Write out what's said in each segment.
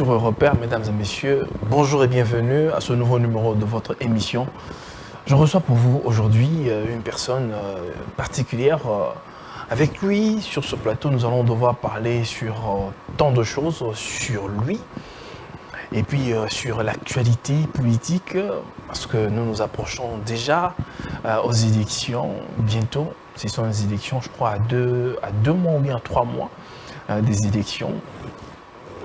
sur Européen, mesdames et messieurs, bonjour et bienvenue à ce nouveau numéro de votre émission. Je reçois pour vous aujourd'hui une personne particulière. Avec lui, sur ce plateau, nous allons devoir parler sur tant de choses, sur lui, et puis sur l'actualité politique, parce que nous nous approchons déjà aux élections, bientôt. Ce sont des élections, je crois, à deux mois ou bien à 3 mois des élections,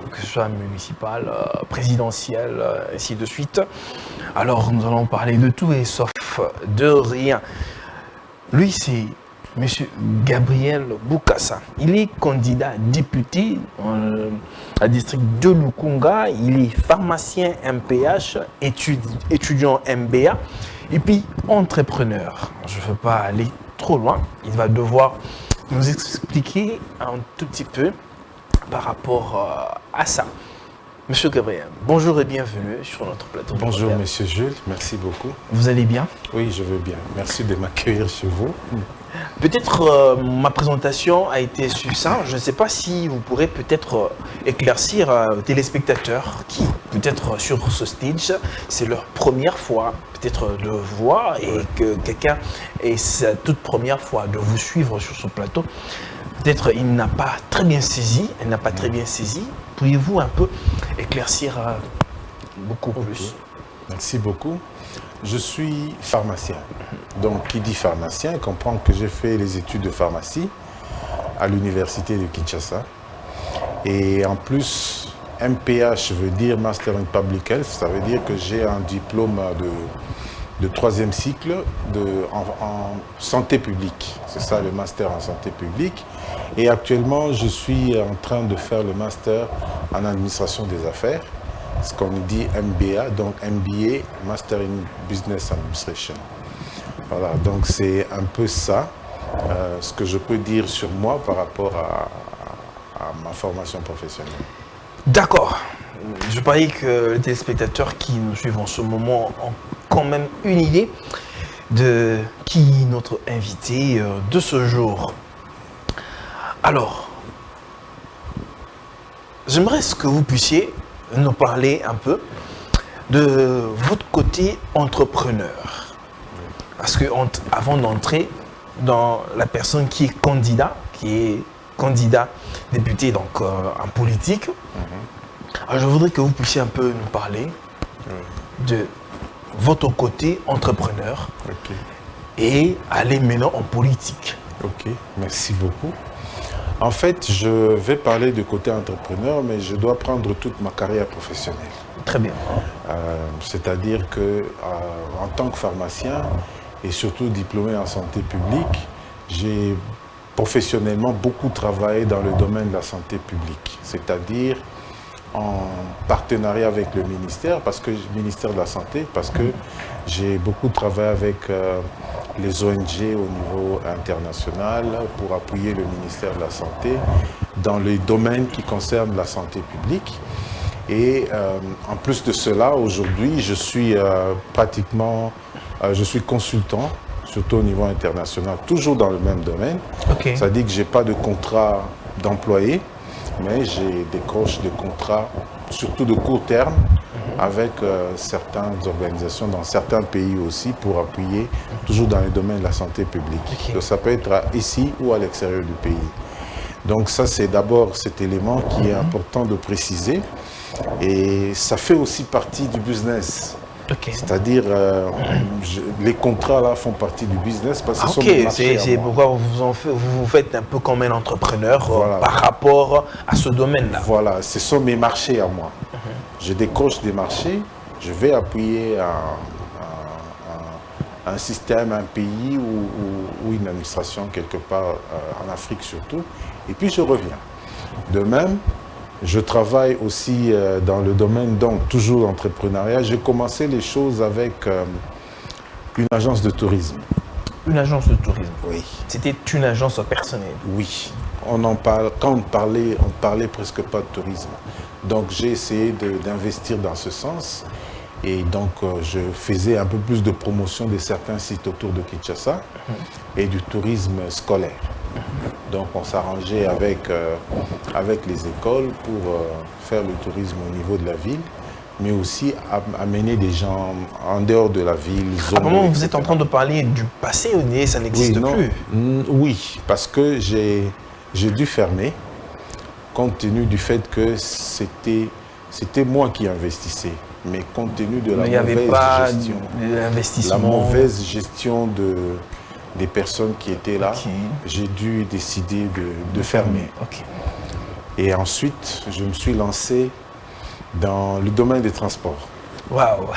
que ce soit municipales, présidentielles, ainsi de suite. Alors, nous allons parler de tout et sauf de rien. Lui, c'est M. Gabriel Boukassa. Il est candidat député à district de Lukunga. Il est pharmacien MPH, étudiant MBA et puis entrepreneur. Je ne veux pas aller trop loin. Il va devoir nous expliquer un tout petit peu par rapport à ça. Monsieur Gabriel, bonjour et bienvenue sur notre plateau. Bonjour Monsieur Jules, merci beaucoup. Vous allez bien? Oui, je vais bien. Merci de m'accueillir chez vous. Peut-être ma présentation a été succincte. Je ne sais pas si vous pourrez peut-être éclaircir aux téléspectateurs qui, peut-être sur ce stage, c'est leur première fois peut-être de voir et que quelqu'un ait sa toute première fois de vous suivre sur ce plateau. Peut-être il n'a pas très bien saisi, elle n'a pas très bien saisi. Pourriez-vous un peu éclaircir beaucoup plus? Merci beaucoup. Je suis pharmacien. Donc, qui dit pharmacien comprend que j'ai fait les études de pharmacie à l'université de Kinshasa. Et en plus, MPH veut dire Master in Public Health. Ça veut dire que j'ai un diplôme de 3e cycle en santé publique. C'est ça le master en santé publique. Et actuellement, je suis en train de faire le master en administration des affaires, ce qu'on dit MBA, donc MBA, Master in Business Administration. Voilà, donc c'est un peu ça, ce que je peux dire sur moi par rapport à ma formation professionnelle. D'accord. Je parie que les téléspectateurs qui nous suivent en ce moment ont quand même une idée de qui est notre invité de ce jour. Alors, j'aimerais que vous puissiez nous parler un peu de votre côté entrepreneur. Parce que avant d'entrer dans la personne qui est candidat député donc en politique, alors je voudrais que vous puissiez un peu nous parler de votre côté entrepreneur et aller maintenant en politique. Ok, merci beaucoup. En fait, je vais parler du côté entrepreneur, mais je dois prendre toute ma carrière professionnelle. Très bien. C'est-à-dire que en tant que pharmacien et surtout diplômé en santé publique, j'ai professionnellement beaucoup travaillé dans le domaine de la santé publique, c'est-à-dire en partenariat avec le ministère, ministère de la Santé, parce que j'ai beaucoup travaillé avec les ONG au niveau international pour appuyer le ministère de la Santé dans les domaines qui concernent la santé publique. Et en plus de cela, aujourd'hui, je suis je suis consultant, surtout au niveau international, toujours dans le même domaine. Ça dit que je n'ai pas de contrat d'employé, mais j'ai décroche des contrats, surtout de court terme, avec certaines organisations dans certains pays aussi pour appuyer, toujours dans le domaine de la santé publique. Donc ça peut être ici ou à l'extérieur du pays. Donc ça, c'est d'abord cet élément qui est important de préciser. Et ça fait aussi partie du business. C'est-à-dire, les contrats là font partie du business parce que c'est pourquoi vous vous faites un peu comme un entrepreneur par rapport à ce domaine-là. Voilà, ce sont mes marchés à moi. Je décroche des marchés, je vais appuyer un système, un pays ou une administration quelque part en Afrique surtout, et puis je reviens. De même, je travaille aussi dans le domaine, donc toujours d'entrepreneuriat. J'ai commencé les choses avec une agence de tourisme. Une agence de tourisme? Oui. C'était une agence personnelle? Oui. Quand on parlait presque pas de tourisme. Donc j'ai essayé d'investir dans ce sens. Et donc je faisais un peu plus de promotion de certains sites autour de Kinshasa et du tourisme scolaire. Donc on s'arrangeait avec les écoles pour faire le tourisme au niveau de la ville, mais aussi amener des gens en dehors de la ville. À un moment, vous êtes en train de parler du passé, ça n'existe plus. Oui, parce que j'ai dû fermer, compte tenu du fait que c'était moi qui investissais. Mais compte tenu de la mauvaise gestion des personnes qui étaient là, j'ai dû décider de fermer. Et ensuite, je me suis lancé dans le domaine des transports. Waouh.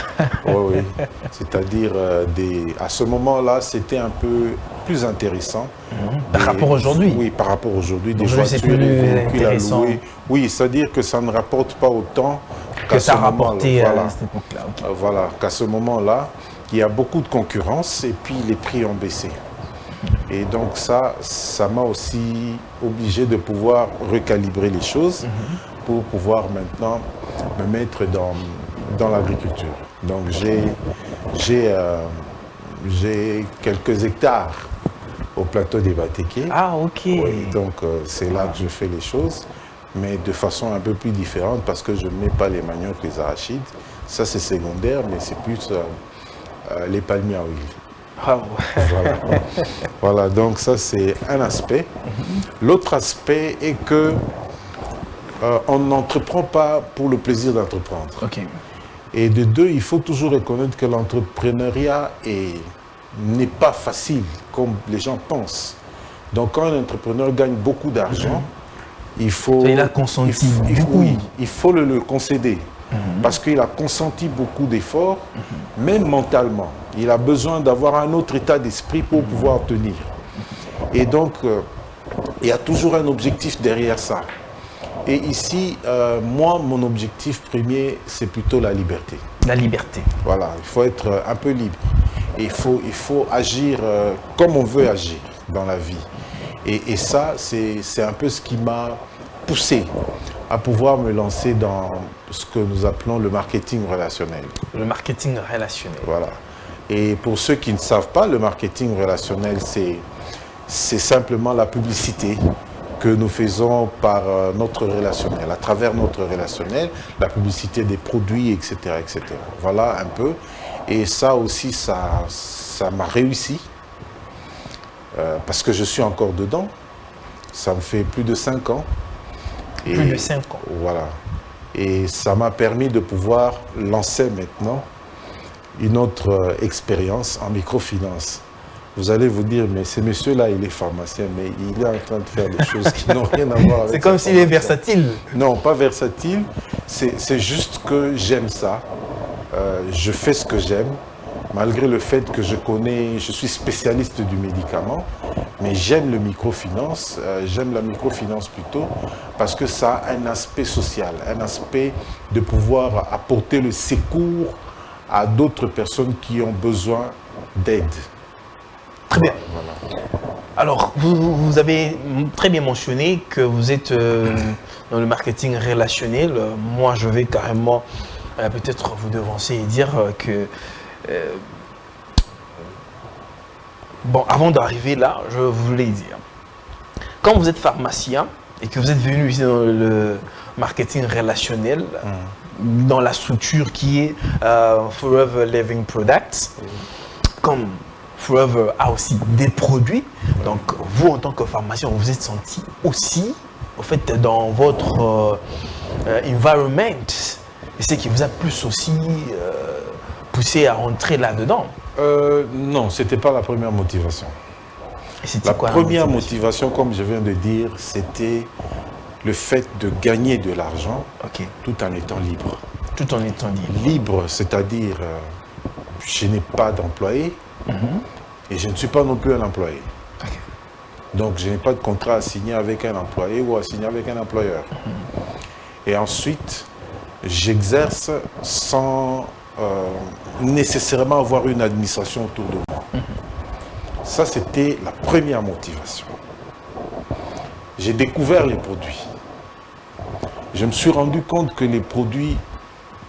Oui. C'est-à-dire, à ce moment-là, c'était un peu plus intéressant. Par rapport aujourd'hui? Oui, par rapport aujourd'hui, des voitures, des véhicules à louer. Oui, c'est-à-dire que ça ne rapporte pas autant que ça rapportait à cette époque-là. Voilà, qu'à ce moment-là, il y a beaucoup de concurrence et puis les prix ont baissé. Et donc ça m'a aussi obligé de pouvoir recalibrer les choses pour pouvoir maintenant me mettre dans l'agriculture. Donc j'ai quelques hectares au plateau des Batéké. Ah, ok. Oui, donc c'est là que je fais les choses, mais de façon un peu plus différente parce que je ne mets pas les maniocs, les arachides. Ça c'est secondaire, mais c'est plus les palmiers à huile. Oh. Voilà, donc ça c'est un aspect. L'autre aspect est que on n'entreprend pas pour le plaisir d'entreprendre. Et de deux, il faut toujours reconnaître que l'entrepreneuriat n'est pas facile comme les gens pensent. Donc quand un entrepreneur gagne beaucoup d'argent, il faut le concéder. Parce qu'il a consenti beaucoup d'efforts, même mentalement. Il a besoin d'avoir un autre état d'esprit pour pouvoir tenir. Et donc, il y a toujours un objectif derrière ça. Et ici, moi, mon objectif premier, c'est plutôt la liberté. La liberté. Voilà, il faut être un peu libre. Et il faut agir comme on veut agir dans la vie. Et ça, c'est un peu ce qui m'a poussé à pouvoir me lancer dans ce que nous appelons le marketing relationnel. Le marketing relationnel. Voilà. Et pour ceux qui ne savent pas, le marketing relationnel, c'est simplement la publicité que nous faisons par notre relationnel, à travers notre relationnel, la publicité des produits, etc., etc. Voilà un peu. Et ça aussi, ça m'a réussi, parce que je suis encore dedans. Ça me fait plus de 5 ans. Plus de 5 ans. Voilà. Et ça m'a permis de pouvoir lancer maintenant une autre expérience en microfinance. Vous allez vous dire, mais ce monsieur-là, il est pharmacien, mais il est en train de faire des choses qui n'ont rien à voir avec. C'est comme s'il est versatile. Non, pas versatile. C'est juste que j'aime ça. Je fais ce que j'aime, malgré le fait que je suis spécialiste du médicament, mais j'aime le microfinance, j'aime la microfinance plutôt, parce que ça a un aspect social, un aspect de pouvoir apporter le secours à d'autres personnes qui ont besoin d'aide. Très bien. Voilà. Alors, vous avez très bien mentionné que vous êtes dans le marketing relationnel. Moi, je vais carrément peut-être vous devancer et dire que bon, avant d'arriver là, je voulais dire, quand vous êtes pharmacien et que vous êtes venu ici dans le marketing relationnel, dans la structure qui est Forever Living Products, comme Forever a aussi des produits, donc vous en tant que pharmacien, vous vous êtes senti aussi, au fait, dans votre environment, et c'est qui vous a plus aussi poussé à rentrer là-dedans? Non, ce n'était pas la première motivation. La première motivation, comme je viens de dire, c'était le fait de gagner de l'argent tout en étant libre. Tout en étant libre. Libre, c'est-à-dire, je n'ai pas d'employé et je ne suis pas non plus un employé. Donc, je n'ai pas de contrat à signer avec un employé ou à signer avec un employeur. Et ensuite, j'exerce sans nécessairement avoir une administration autour de moi. Ça, c'était la première motivation. J'ai découvert les produits. Je me suis rendu compte que les produits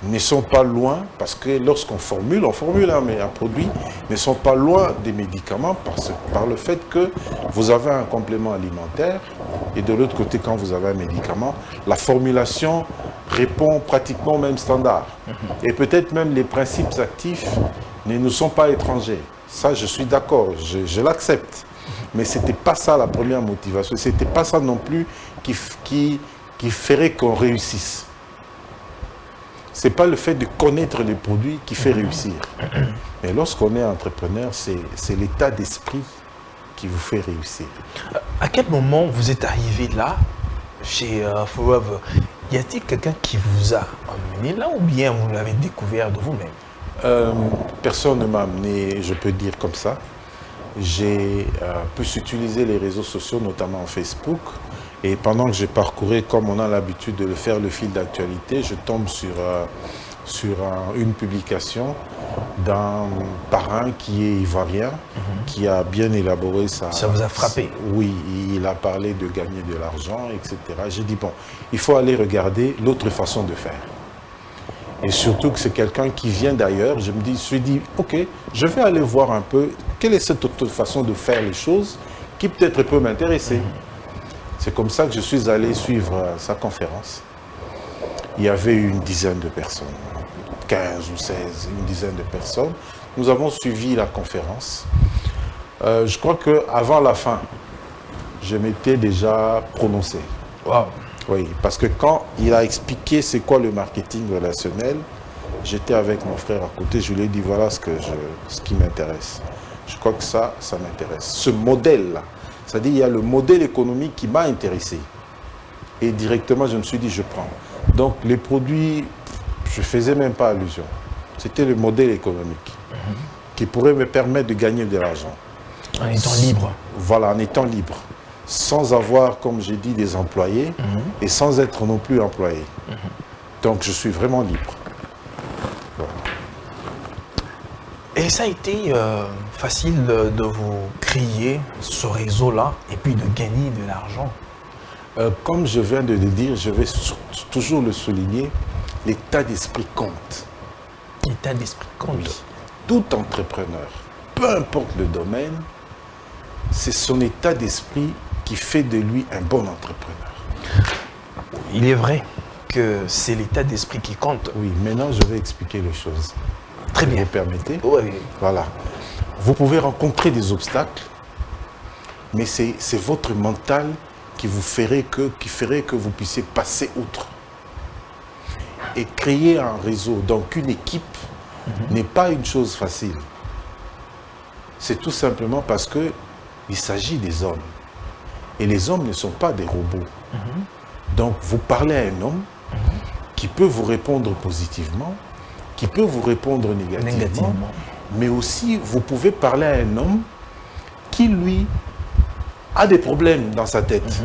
ne sont pas loin, parce que lorsqu'on formule, mais un produit, ne sont pas loin des médicaments par le fait que vous avez un complément alimentaire et de l'autre côté, quand vous avez un médicament, la formulation répond pratiquement au même standard. Et peut-être même les principes actifs ne nous sont pas étrangers. Ça, je suis d'accord, je l'accepte. Mais ce n'était pas ça la première motivation. Ce n'était pas ça non plus qui ferait qu'on réussisse. Ce n'est pas le fait de connaître les produits qui fait réussir. Mais lorsqu'on est entrepreneur, c'est l'état d'esprit qui vous fait réussir. À quel moment vous êtes arrivé là, chez Forever? Y a-t-il quelqu'un qui vous a emmené là ou bien vous l'avez découvert de vous-même? Personne ne m'a amené, je peux dire comme ça. J'ai pu utiliser les réseaux sociaux, notamment Facebook. Et pendant que j'ai parcouru, comme on a l'habitude de le faire, le fil d'actualité, je tombe sur une publication d'un parrain qui est ivoirien, qui a bien élaboré ça. Ça vous a frappé? Oui, il a parlé de gagner de l'argent, etc. J'ai dit, bon, il faut aller regarder l'autre façon de faire. Et surtout que c'est quelqu'un qui vient d'ailleurs, je me suis dit, ok, je vais aller voir un peu quelle est cette autre façon de faire les choses qui peut-être peut m'intéresser. C'est comme ça que je suis allé suivre sa conférence. Il y avait une dizaine de personnes, 15 ou 16, une dizaine de personnes. Nous avons suivi la conférence. Je crois qu'avant la fin, je m'étais déjà prononcé. Wow. Oui, parce que quand il a expliqué c'est quoi le marketing relationnel, j'étais avec mon frère à côté, je lui ai dit voilà ce qui m'intéresse. Je crois que ça m'intéresse. Ce modèle-là, c'est-à-dire il y a le modèle économique qui m'a intéressé. Et directement, je me suis dit je prends. Donc les produits, je ne faisais même pas allusion. C'était le modèle économique qui pourrait me permettre de gagner de l'argent. En étant libre. Voilà, en étant libre. Sans avoir, comme j'ai dit, des employés et sans être non plus employé. Donc, je suis vraiment libre. Voilà. Et ça a été facile de vous créer ce réseau-là et puis de gagner de l'argent? Comme je viens de le dire, je vais toujours le souligner, l'état d'esprit compte. L'état d'esprit compte. Oui. Tout entrepreneur, peu importe le domaine, c'est son état d'esprit qui fait de lui un bon entrepreneur. Il est vrai que c'est l'état d'esprit qui compte. Oui, maintenant je vais expliquer les choses. Très bien. Vous me permettez? Oui. Voilà. Vous pouvez rencontrer des obstacles, mais c'est votre mental qui ferait que vous puissiez passer outre. Et créer un réseau, donc une équipe, n'est pas une chose facile. C'est tout simplement parce qu'il s'agit des hommes. Et les hommes ne sont pas des robots. Donc, vous parlez à un homme qui peut vous répondre positivement, qui peut vous répondre négativement, mais aussi, vous pouvez parler à un homme qui, lui, a des problèmes dans sa tête.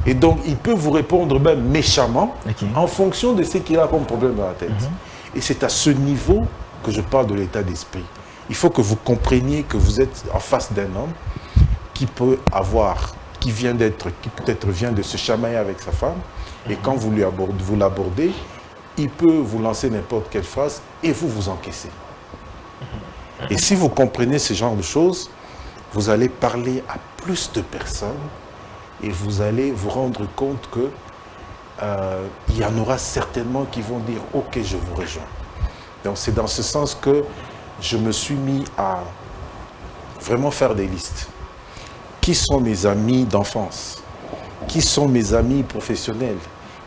Et donc, il peut vous répondre même méchamment en fonction de ce qu'il a comme problème dans la tête. Et c'est à ce niveau que je parle de l'état d'esprit. Il faut que vous compreniez que vous êtes en face d'un homme qui peut-être vient de se chamailler avec sa femme, et quand vous l'abordez, il peut vous lancer n'importe quelle phrase et vous encaissez. Et si vous comprenez ce genre de choses, vous allez parler à plus de personnes et vous allez vous rendre compte que il y en aura certainement qui vont dire « Ok, je vous rejoins ». Donc c'est dans ce sens que je me suis mis à vraiment faire des listes. Qui sont mes amis d'enfance? Qui sont mes amis professionnels?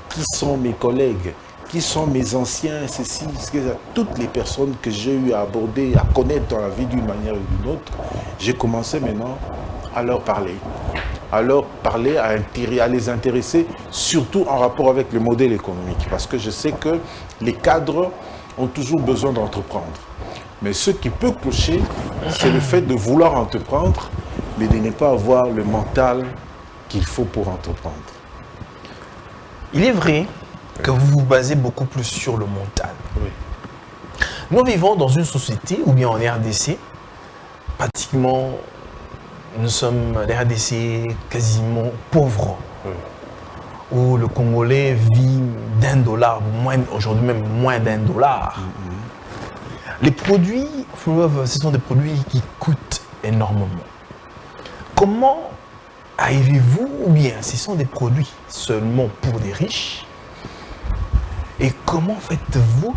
Qui sont mes collègues? Qui sont mes anciens, ceci, toutes les personnes que j'ai eu à aborder, à connaître dans la vie d'une manière ou d'une autre, j'ai commencé maintenant à leur parler. À leur parler, à les intéresser, surtout en rapport avec le modèle économique. Parce que je sais que les cadres ont toujours besoin d'entreprendre. Mais ce qui peut clocher, c'est le fait de vouloir entreprendre, mais de ne pas avoir le mental qu'il faut pour entreprendre. Il est vrai que vous vous basez beaucoup plus sur le mental. Oui. Nous vivons dans une société, ou bien en RDC, pratiquement, nous sommes les RDC quasiment pauvres. Oui. où le Congolais vit d'$1, aujourd'hui même moins d'$1. Les produits fleuve, ce sont des produits qui coûtent énormément. Comment arrivez-vous, ou bien ce sont des produits seulement pour les riches? Et comment faites-vous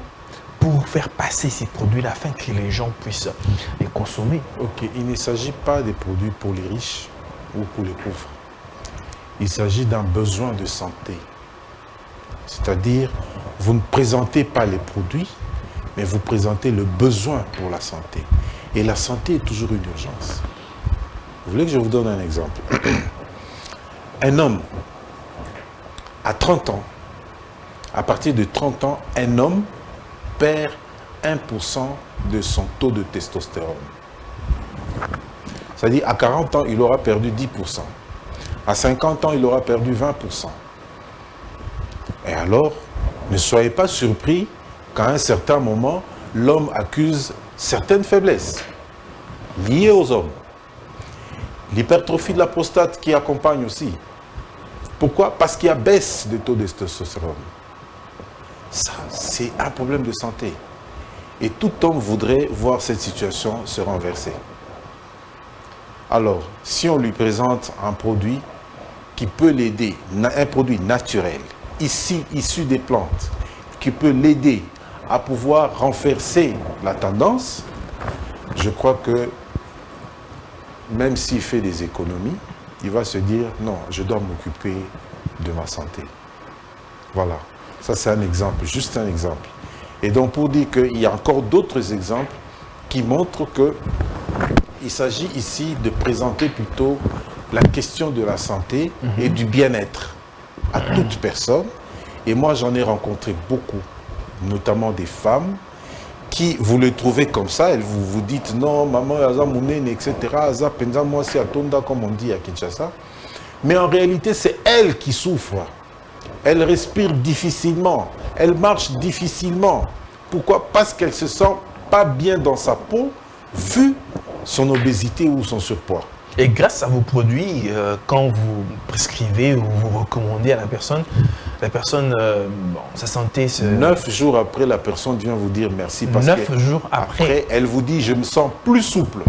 pour faire passer ces produits-là afin que les gens puissent les consommer? Ok, il ne s'agit pas des produits pour les riches ou pour les pauvres. Il s'agit d'un besoin de santé. C'est-à-dire, vous ne présentez pas les produits, mais vous présentez le besoin pour la santé. Et la santé est toujours une urgence. Vous voulez que je vous donne un exemple? Un homme, à 30 ans, à partir de 30 ans, un homme perd 1% de son taux de testostérone. C'est-à-dire, à 40 ans, il aura perdu 10%. À 50 ans, il aura perdu 20%. Et alors, ne soyez pas surpris qu'à un certain moment, l'homme accuse certaines faiblesses liées aux hommes. L'hypertrophie de la prostate qui accompagne aussi. Pourquoi? Parce qu'il y a baisse de taux de testostérone. Ça, c'est un problème de santé. Et tout homme voudrait voir cette situation se renverser. Alors, si on lui présente un produit qui peut l'aider, un produit naturel, ici, issu des plantes, qui peut l'aider à pouvoir renverser la tendance, je crois que même s'il fait des économies, il va se dire non, je dois m'occuper de ma santé. Voilà, ça c'est un exemple, juste un exemple. Et donc pour dire qu'il y a encore d'autres exemples qui montrent qu'il s'agit ici de présenter plutôt la question de la santé et du bien-être à toute personne. Et moi j'en ai rencontré beaucoup, notamment des femmes, qui vous le trouvez comme ça, elles vous dites non, maman, aza mounene, etc. Aza penza moi c'est atonda, comme on dit à Kinshasa. Mais en réalité, c'est elle qui souffre. Elle respire difficilement, elle marche difficilement. Pourquoi? Parce qu'elle ne se sent pas bien dans sa peau, vu son obésité ou son surpoids. Et grâce à vos produits, quand vous prescrivez ou vous recommandez à la personne, bon, sa santé se... 9 jours après, la personne vient vous dire merci. Parce 9 jours après, elle vous dit, je me sens plus souple.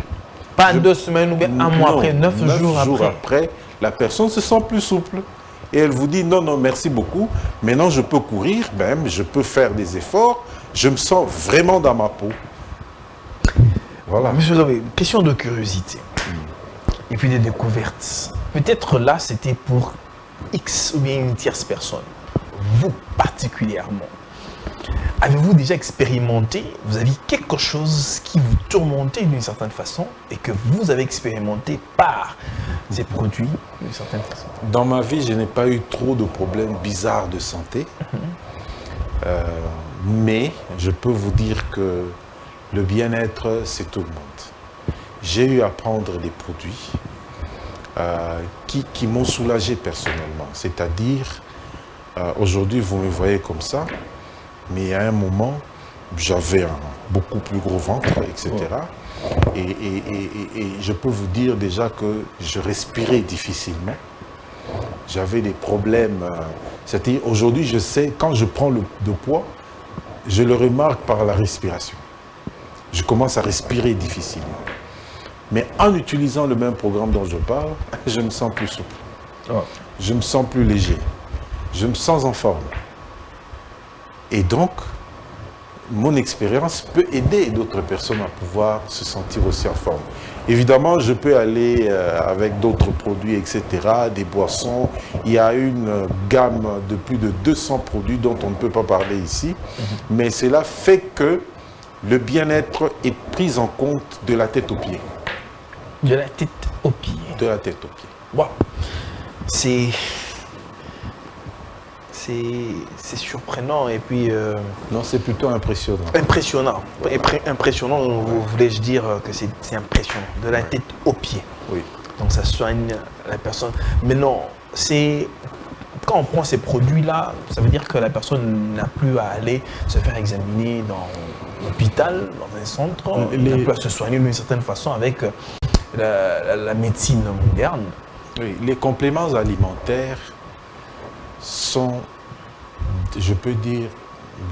Pas 2 semaines ou bien un mois après, 9 jours après, la personne se sent plus souple. Et elle vous dit, non, non, merci beaucoup. Maintenant, je peux courir, même, je peux faire des efforts. Je me sens vraiment dans ma peau. Voilà. Monsieur Zobé, question de curiosité. Et puis des découvertes. Peut-être là, c'était pour X ou bien une tierce personne. Vous particulièrement. Avez-vous déjà expérimenté, vous aviez quelque chose qui vous tourmentait d'une certaine façon et que vous avez expérimenté par ces produits d'une certaine façon? Dans ma vie, je n'ai pas eu trop de problèmes bizarres de santé. Mais je peux vous dire que le bien-être, c'est tout le monde. J'ai eu à prendre des produits qui m'ont soulagé personnellement. C'est-à-dire, aujourd'hui, vous me voyez comme ça, mais à un moment, j'avais un beaucoup plus gros ventre, etc. Et je peux vous dire déjà que je respirais difficilement. J'avais des problèmes. C'est-à-dire, aujourd'hui, je sais, quand je prends de poids, je le remarque par la respiration. Je commence à respirer difficilement. Mais en utilisant le même programme dont je parle, je me sens plus souple. Je me sens plus léger. Je me sens en forme. Et donc, mon expérience peut aider d'autres personnes à pouvoir se sentir aussi en forme. Évidemment, je peux aller avec d'autres produits, etc., des boissons. Il y a une gamme de plus de 200 produits dont on ne peut pas parler ici. Mais cela fait que le bien-être est pris en compte de la tête aux pieds. De la tête aux pieds. De la tête aux pieds. Wow. C'est surprenant et puis... Non, c'est plutôt impressionnant. Impressionnant. Impressionnant, voulais-je dire que c'est impressionnant. De la tête aux pieds. Oui. Donc ça soigne la personne. Mais non, c'est... Quand on prend ces produits-là, ça veut dire que la personne n'a plus à aller se faire examiner dans l'hôpital, dans un centre. Elle n'a plus à se soigner d'une certaine façon avec la médecine moderne. Oui, les compléments alimentaires sont, je peux dire,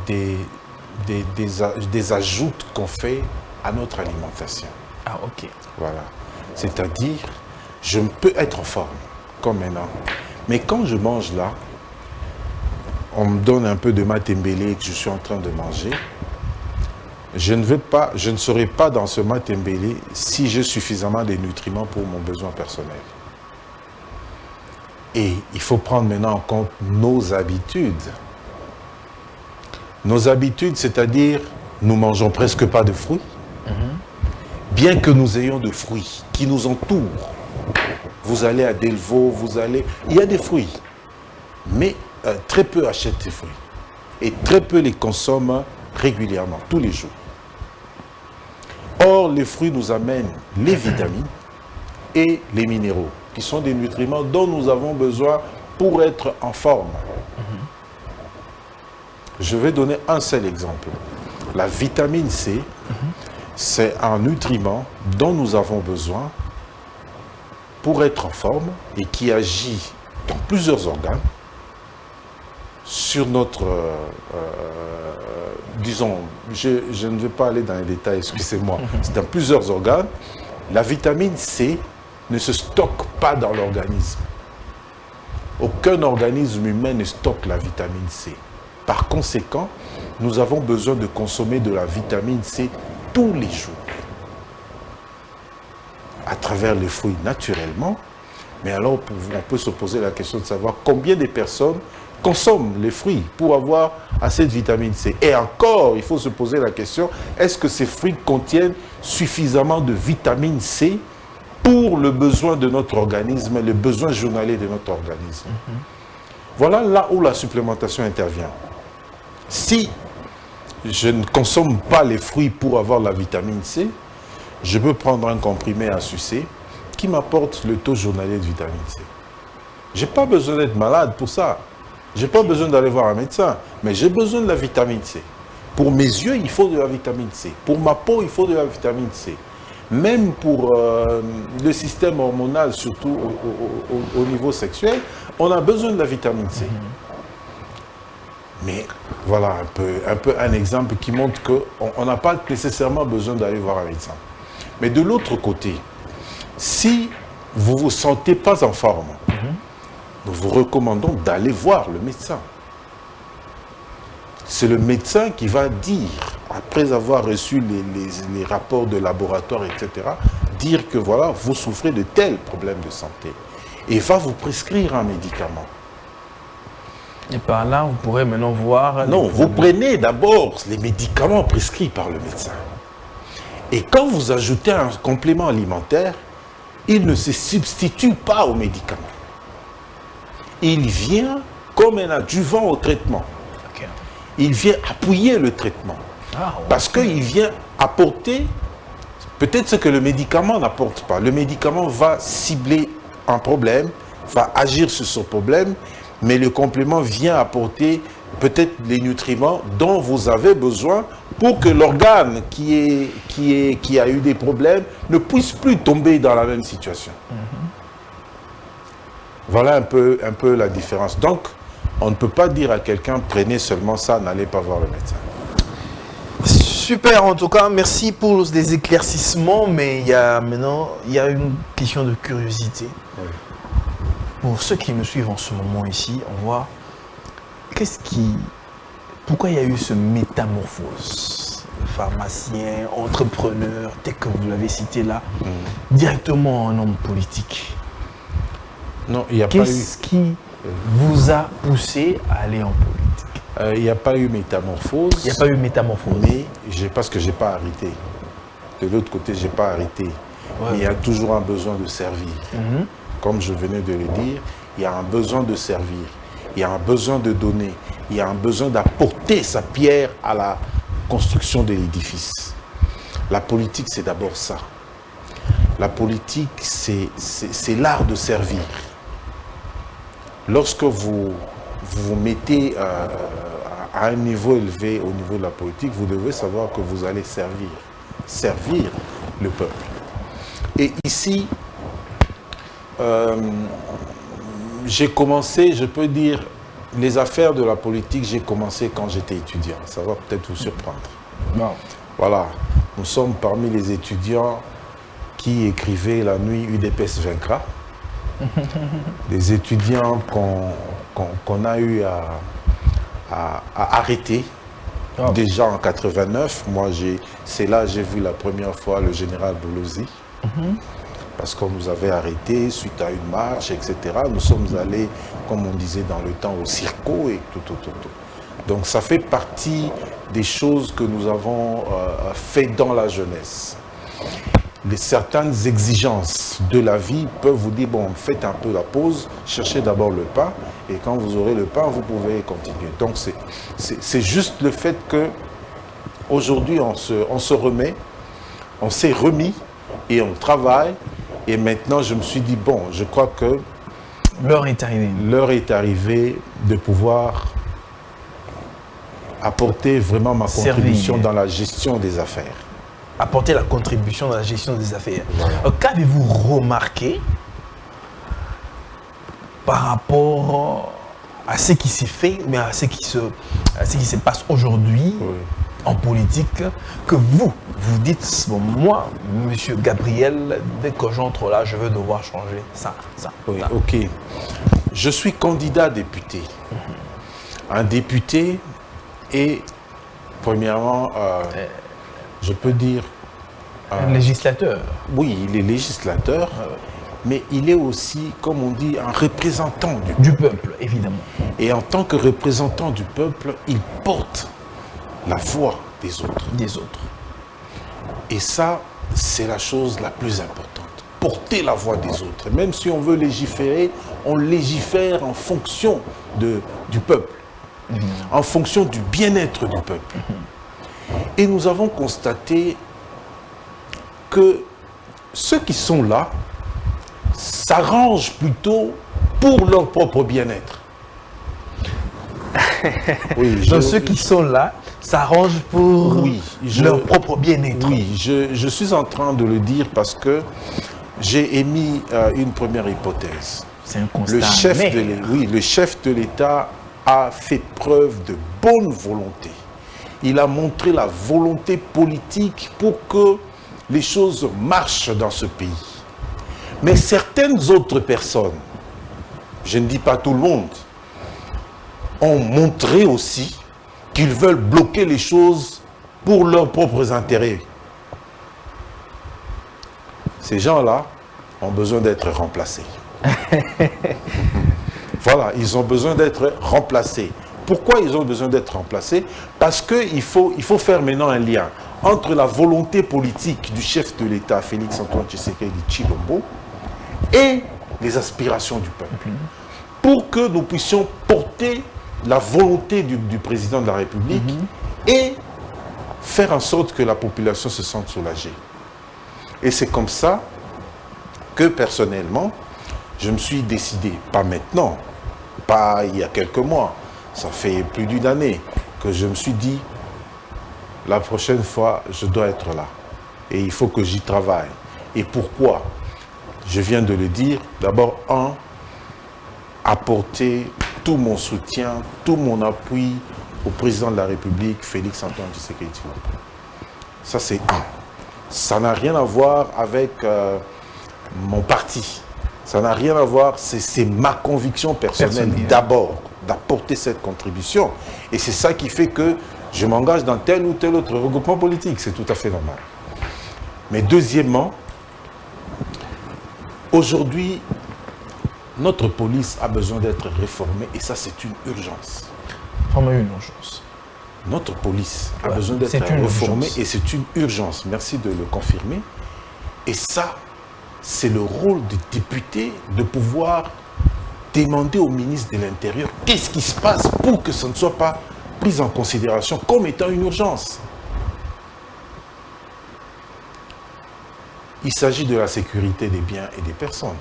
des ajouts qu'on fait à notre alimentation. Ah, ok. Voilà. C'est-à-dire, je peux être en forme, comme maintenant. Mais quand je mange là, on me donne un peu de matembele que je suis en train de manger. Je ne serai pas dans ce matembele si j'ai suffisamment de nutriments pour mon besoin personnel. Et il faut prendre maintenant en compte nos habitudes. Nos habitudes, c'est-à-dire, nous mangeons presque pas de fruits, bien que nous ayons des fruits qui nous entourent. Vous allez à Delvaux, il y a des fruits, mais très peu achètent ces fruits. Et très peu les consomment régulièrement, tous les jours. Or, les fruits nous amènent les vitamines et les minéraux, qui sont des nutriments dont nous avons besoin pour être en forme. Je vais donner un seul exemple. La vitamine C, c'est un nutriment dont nous avons besoin pour être en forme et qui agit dans plusieurs organes sur notre... disons, je ne vais pas aller dans les détails, excusez-moi, c'est dans plusieurs organes. La vitamine C ne se stocke pas dans l'organisme. Aucun organisme humain ne stocke la vitamine C. Par conséquent, nous avons besoin de consommer de la vitamine C tous les jours. À travers les fruits naturellement. Mais alors, on peut se poser la question de savoir combien de personnes consomment les fruits pour avoir assez de vitamine C. Et encore, il faut se poser la question, est-ce que ces fruits contiennent suffisamment de vitamine C pour le besoin de notre organisme, le besoin journalier de notre organisme? Voilà là où la supplémentation intervient. Si je ne consomme pas les fruits pour avoir la vitamine C, je peux prendre un comprimé à sucer qui m'apporte le taux journalier de vitamine C. Je n'ai pas besoin d'être malade pour ça. Je n'ai pas besoin d'aller voir un médecin, mais j'ai besoin de la vitamine C. Pour mes yeux, il faut de la vitamine C. Pour ma peau, il faut de la vitamine C. Même pour le système hormonal, surtout au niveau sexuel, on a besoin de la vitamine C. Mais voilà un peu un exemple qui montre qu'on n'a pas nécessairement besoin d'aller voir un médecin. Mais de l'autre côté, si vous ne vous sentez pas en forme, nous vous recommandons d'aller voir le médecin. C'est le médecin qui va dire, après avoir reçu les rapports de laboratoire, etc., dire que voilà, vous souffrez de tels problèmes de santé. Et va vous prescrire un médicament. Et par là, vous pourrez maintenant voir... Non, vous prenez d'abord les médicaments prescrits par le médecin. Et quand vous ajoutez un complément alimentaire, il ne se substitue pas aux médicaments. Il vient comme un adjuvant au traitement. Okay. Il vient appuyer le traitement. Parce qu'il vient apporter peut-être ce que le médicament n'apporte pas. Le médicament va cibler un problème, va agir sur ce problème, mais le complément vient apporter peut-être les nutriments dont vous avez besoin pour que l'organe qui a eu des problèmes ne puisse plus tomber dans la même situation. Voilà un peu la différence. Donc, on ne peut pas dire à quelqu'un, prenez seulement ça, n'allez pas voir le médecin. Super, en tout cas, merci pour les éclaircissements, mais il y a une question de curiosité. Oui. Pour ceux qui me suivent en ce moment ici, on voit pourquoi il y a eu ce métamorphose, pharmacien, entrepreneur, tel que vous l'avez cité là, directement un homme politique. Non, il n'y a pas eu... Qu'est-ce qui vous a poussé à aller en politique? Il n'y a pas eu métamorphose. Il n'y a pas eu métamorphose. Mais parce que je n'ai pas arrêté. De l'autre côté, je n'ai pas arrêté. Ouais. Mais il y a toujours un besoin de servir. Comme je venais de le dire, il y a un besoin de servir. Il y a un besoin de donner. Il y a un besoin d'apporter sa pierre à la construction de l'édifice. La politique, c'est d'abord ça. La politique, c'est l'art de servir. Lorsque vous vous mettez à un niveau élevé au niveau de la politique, vous devez savoir que vous allez servir le peuple. Et ici, j'ai commencé, je peux dire, les affaires de la politique, j'ai commencé quand j'étais étudiant. Ça va peut-être vous surprendre. Non. Voilà, nous sommes parmi les étudiants qui écrivaient la nuit UDPS vaincra. Des étudiants qu'on a eu à arrêter. Déjà en 89, moi c'est là que j'ai vu la première fois le général Boulozi. Parce qu'on nous avait arrêtés suite à une marche, etc. Nous sommes allés, comme on disait dans le temps, au circo et tout. Donc ça fait partie des choses que nous avons fait dans la jeunesse. Certaines exigences de la vie peuvent vous dire, bon, faites un peu la pause, cherchez d'abord le pain, et quand vous aurez le pain, vous pouvez continuer. Donc c'est juste le fait que aujourd'hui on se remet, on s'est remis, et on travaille, et maintenant je me suis dit, bon, je crois que l'heure est arrivée. L'heure est arrivée de pouvoir apporter vraiment ma contribution dans la gestion des affaires. Apporter la contribution dans la gestion des affaires. Voilà. Qu'avez-vous remarqué par rapport à ce qui s'est fait, mais à ce qui se passe aujourd'hui en politique, que vous dites, bon, moi, monsieur Gabriel, dès que j'entre là, je veux devoir changer ça. Oui, ok. Je suis candidat député. Un député est, premièrement, je peux dire... législateur. Oui, il est législateur, mais il est aussi, comme on dit, un représentant du peuple, évidemment. Et en tant que représentant du peuple, il porte la voix des autres. Et ça, c'est la chose la plus importante. Porter la voix des autres. Même si on veut légiférer, on légifère en fonction du peuple. En fonction du bien-être du peuple. Et nous avons constaté que ceux qui sont là s'arrangent plutôt pour leur propre bien-être. Oui, donc ceux qui sont là s'arrangent pour leur propre bien-être. Oui, je suis en train de le dire parce que j'ai émis une première hypothèse. C'est un constat. Le chef de l'État a fait preuve de bonne volonté. Il a montré la volonté politique pour que les choses marchent dans ce pays. Mais certaines autres personnes, je ne dis pas tout le monde, ont montré aussi qu'ils veulent bloquer les choses pour leurs propres intérêts. Ces gens-là ont besoin d'être remplacés. Voilà, ils ont besoin d'être remplacés. Pourquoi ils ont besoin d'être remplacés? Parce qu'il faut faire maintenant un lien entre la volonté politique du chef de l'État, Félix Antoine Tshisekedi Tshilombo, et les aspirations du peuple. Pour que nous puissions porter la volonté du président de la République et faire en sorte que la population se sente soulagée. Et c'est comme ça que personnellement, je me suis décidé, pas maintenant, pas il y a quelques mois, ça fait plus d'une année, que je me suis dit, la prochaine fois, je dois être là. Et il faut que j'y travaille. Et pourquoi? Je viens de le dire. D'abord, apporter tout mon soutien, tout mon appui au président de la République, Félix Antoine Tshisekedi Tshilombo. Ça, c'est un. Ça n'a rien à voir avec mon parti. Ça n'a rien à voir, c'est ma conviction personnelle d'abord, d'apporter cette contribution. Et c'est ça qui fait que je m'engage dans tel ou tel autre regroupement politique. C'est tout à fait normal. Mais deuxièmement, aujourd'hui, notre police a besoin d'être réformée et ça, c'est une urgence. Vraiment une urgence. Notre police a besoin d'être réformée et c'est une urgence. Merci de le confirmer. Et ça, c'est le rôle des députés de pouvoir demander au ministre de l'Intérieur qu'est-ce qui se passe pour que ça ne soit pas pris en considération comme étant une urgence. Il s'agit de la sécurité des biens et des personnes.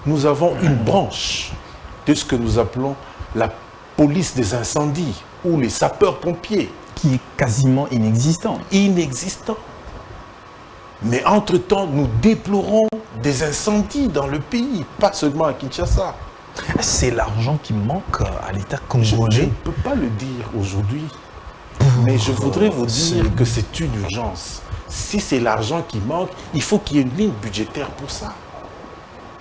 Nous avons une branche de ce que nous appelons la police des incendies ou les sapeurs-pompiers. Qui est quasiment inexistant. Inexistant. Mais entre-temps, nous déplorons des incendies dans le pays, pas seulement à Kinshasa. C'est l'argent qui manque à l'État Je congolais. ne peux pas le dire aujourd'hui, mais je voudrais vous dire que c'est une urgence. Si c'est l'argent qui manque, il faut qu'il y ait une ligne budgétaire pour ça.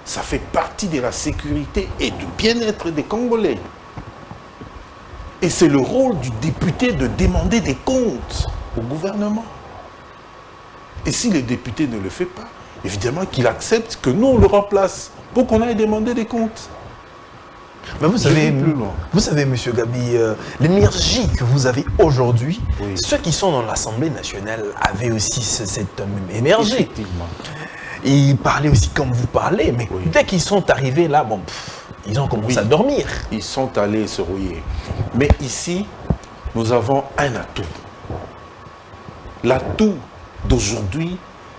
Ça fait partie de la sécurité et du bien-être des Congolais. Et c'est le rôle du député de demander des comptes au gouvernement. Et si le député ne le fait pas, évidemment qu'il accepte que nous, on le remplace pour qu'on aille demander des comptes. Mais vous Je savez, vais plus loin. M. Gabi, l'énergie que vous avez aujourd'hui, Oui. ceux qui sont dans l'Assemblée nationale avaient aussi cette même énergie. Effectivement. Ils parlaient aussi comme vous parlez, mais Oui. dès qu'ils sont arrivés là, bon, ils ont commencé Oui. à dormir. Ils sont allés se rouiller. Mais ici, nous avons un atout. L'atout d'aujourd'hui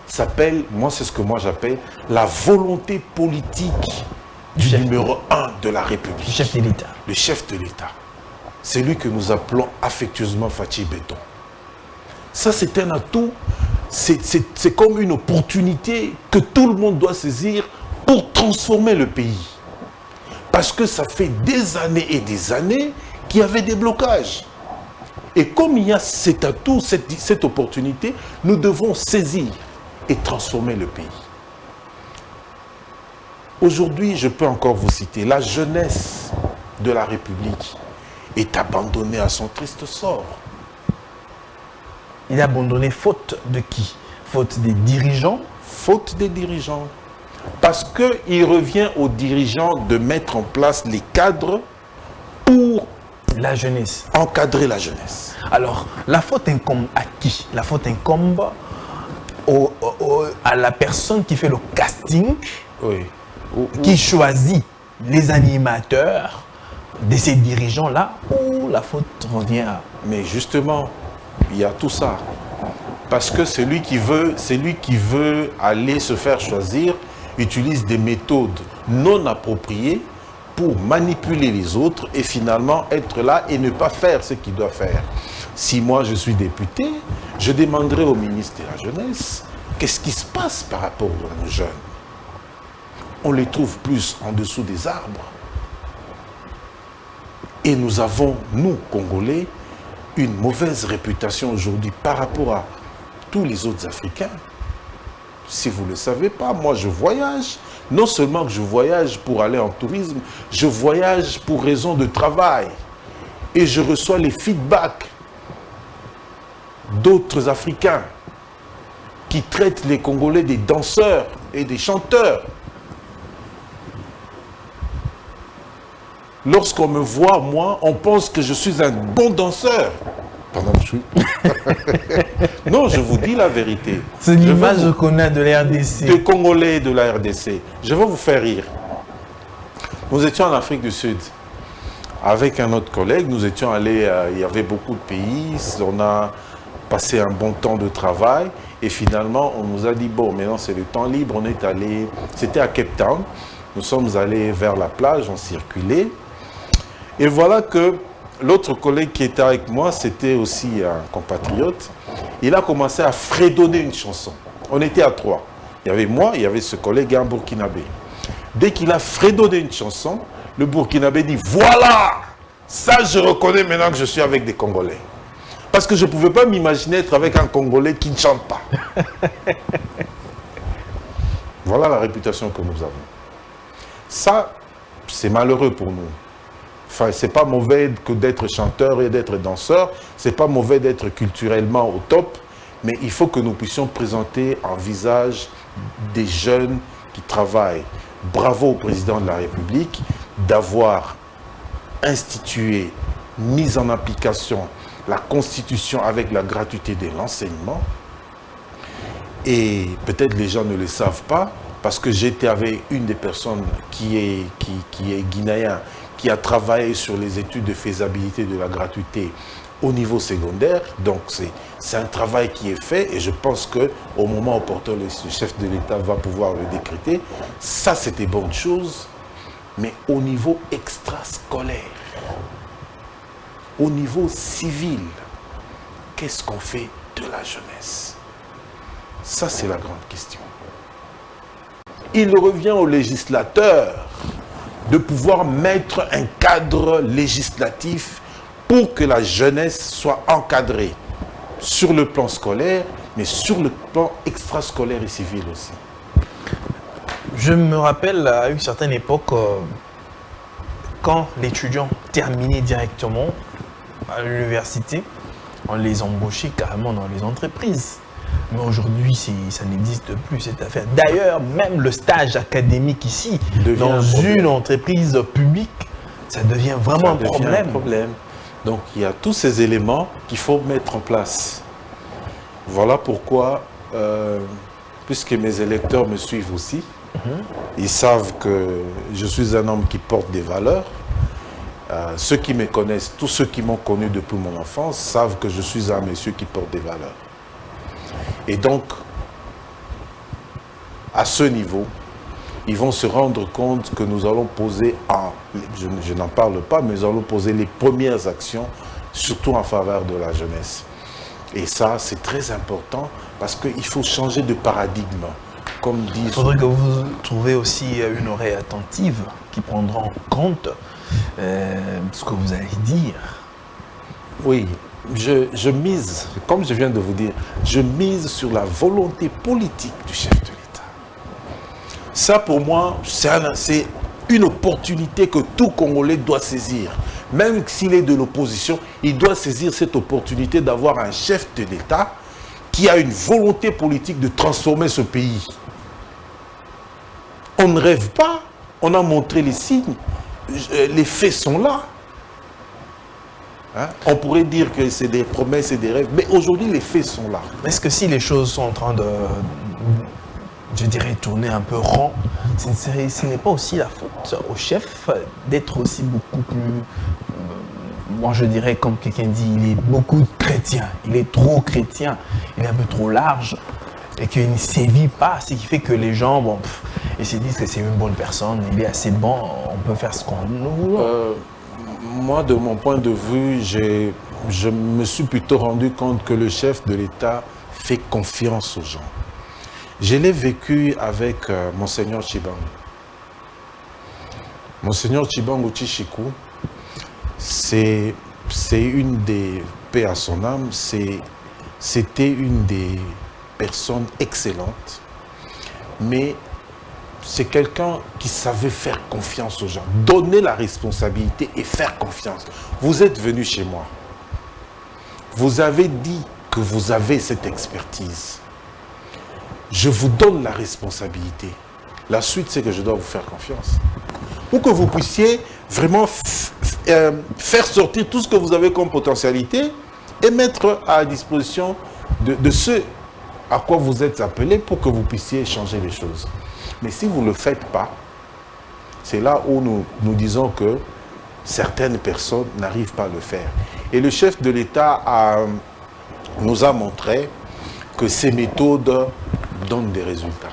s'appelle, moi c'est ce que moi j'appelle, la volonté politique du Chef. numéro 1 de la République. Chef de l'État. Le chef de l'État. C'est lui que nous appelons affectueusement Fachi Béton. Ça, c'est un atout, c'est comme une opportunité que tout le monde doit saisir pour transformer le pays. Parce que ça fait des années et des années qu'il y avait des blocages. Et comme il y a cet atout, cette opportunité, nous devons saisir et transformer le pays. Aujourd'hui, je peux encore vous citer, la jeunesse de la République est abandonnée à son triste sort. Il a abandonné faute de qui? Faute des dirigeants? Faute des dirigeants. Parce qu'il revient aux dirigeants de mettre en place les cadres pour La jeunesse. encadrer la jeunesse. Alors, la faute incombe à qui? La faute incombe à la personne qui fait le casting, Oui. qui choisit les animateurs de ces dirigeants-là, ou la faute revient à... Mais justement, il y a tout ça. Parce que celui qui veut aller se faire choisir utilise des méthodes non appropriées pour manipuler les autres et finalement être là et ne pas faire ce qu'il doit faire. Si moi je suis député, je demanderai au ministre de la Jeunesse qu'est-ce qui se passe par rapport à nos jeunes. On les trouve plus en dessous des arbres. Et nous avons, nous, Congolais, une mauvaise réputation aujourd'hui par rapport à tous les autres Africains. Si vous ne le savez pas, moi je voyage. Non seulement que je voyage pour aller en tourisme, je voyage pour raison de travail. Et je reçois les feedbacks d'autres Africains qui traitent les Congolais des danseurs et des chanteurs. Lorsqu'on me voit, moi, on pense que je suis un bon danseur. Pendant que je suis... Non, je vous dis la vérité. C'est Je vais l'image vous- qu'on a de la RDC. des Congolais de la RDC. Je vais vous faire rire. Nous étions en Afrique du Sud. Avec un autre collègue, nous étions allés, il y avait beaucoup de pays, on a passé un bon temps de travail et finalement on nous a dit, bon, maintenant c'est le temps libre, on est allé, c'était à Cape Town, nous sommes allés vers la plage, on circulait et voilà que l'autre collègue qui était avec moi, c'était aussi un compatriote, il a commencé à fredonner une chanson. On était à trois. Il y avait moi, il y avait ce collègue et un Burkinabé. Dès qu'il a fredonné une chanson, le Burkinabé dit « Voilà! Ça, je reconnais maintenant que je suis avec des Congolais. » Parce que je ne pouvais pas m'imaginer être avec un Congolais qui ne chante pas. Voilà la réputation que nous avons. Ça, c'est malheureux pour nous. Enfin, c'est pas mauvais que d'être chanteur et d'être danseur. C'est pas mauvais d'être culturellement au top. Mais il faut que nous puissions présenter un visage des jeunes qui travaillent. Bravo au président de la République d'avoir institué, mis en application la Constitution avec la gratuité de l'enseignement. Et peut-être les gens ne le savent pas, parce que j'étais avec une des personnes qui est guinéen, qui a travaillé sur les études de faisabilité de la gratuité au niveau secondaire. Donc c'est un travail qui est fait et je pense qu'au moment opportun, le chef de l'État va pouvoir le décréter. Ça, c'est des bonnes choses, mais au niveau extrascolaire, au niveau civil, qu'est-ce qu'on fait de la jeunesse? Ça, c'est la grande question. Il revient aux législateurs de pouvoir mettre un cadre législatif pour que la jeunesse soit encadrée sur le plan scolaire, mais sur le plan extrascolaire et civil aussi. Je me rappelle à une certaine époque, quand l'étudiant terminait directement à l'université, on les embauchait carrément dans les entreprises. Mais aujourd'hui, ça n'existe plus, cette affaire. D'ailleurs, même le stage académique ici, dans une entreprise publique, ça devient vraiment un problème. Donc, il y a tous ces éléments qu'il faut mettre en place. Voilà pourquoi, puisque mes électeurs me suivent aussi, ils savent que je suis un homme qui porte des valeurs. Ceux qui me connaissent, tous ceux qui m'ont connu depuis mon enfance, savent que je suis un monsieur qui porte des valeurs. Et donc, à ce niveau, ils vont se rendre compte que nous allons poser, je n'en parle pas, mais nous allons poser les premières actions, surtout en faveur de la jeunesse. Et ça, c'est très important parce qu'il faut changer de paradigme. Comme dit... Il faudrait que vous trouviez aussi une oreille attentive qui prendra en compte ce que vous allez dire. Oui, je mise, comme je viens de vous dire, je mise sur la volonté politique du chef de l'État. Ça, pour moi, c'est une opportunité que tout Congolais doit saisir. Même s'il est de l'opposition, il doit saisir cette opportunité d'avoir un chef de l'État qui a une volonté politique de transformer ce pays. On ne rêve pas, on a montré les signes, les faits sont là. Hein? On pourrait dire que c'est des promesses et des rêves, mais aujourd'hui les faits sont là. Est-ce que si les choses sont en train de, je dirais, tourner un peu rond, ce n'est pas aussi la faute au chef d'être aussi beaucoup plus, moi je dirais, comme quelqu'un dit, il est beaucoup chrétien, il est trop chrétien, il est un peu trop large et qu'il ne sévit pas, ce qui fait que les gens, bon, ils se disent que c'est une bonne personne, il est assez bon, on peut faire ce qu'on veut. Moi, de mon point de vue, je me suis plutôt rendu compte que le chef de l'État fait confiance aux gens. Je l'ai vécu avec Monseigneur Chibangu. Monseigneur Chibangu Chichiku, c'est une des, paix à son âme, c'était une des personnes excellentes, mais c'est quelqu'un qui savait faire confiance aux gens, donner la responsabilité et faire confiance. Vous êtes venu chez moi, vous avez dit que vous avez cette expertise. Je vous donne la responsabilité. La suite, c'est que je dois vous faire confiance. Pour que vous puissiez vraiment faire sortir tout ce que vous avez comme potentialité et mettre à disposition de ceux à quoi vous êtes appelés pour que vous puissiez changer les choses. Mais si vous ne le faites pas, c'est là où nous disons que certaines personnes n'arrivent pas à le faire. Et le chef de l'État nous a montré que ces méthodes donnent des résultats.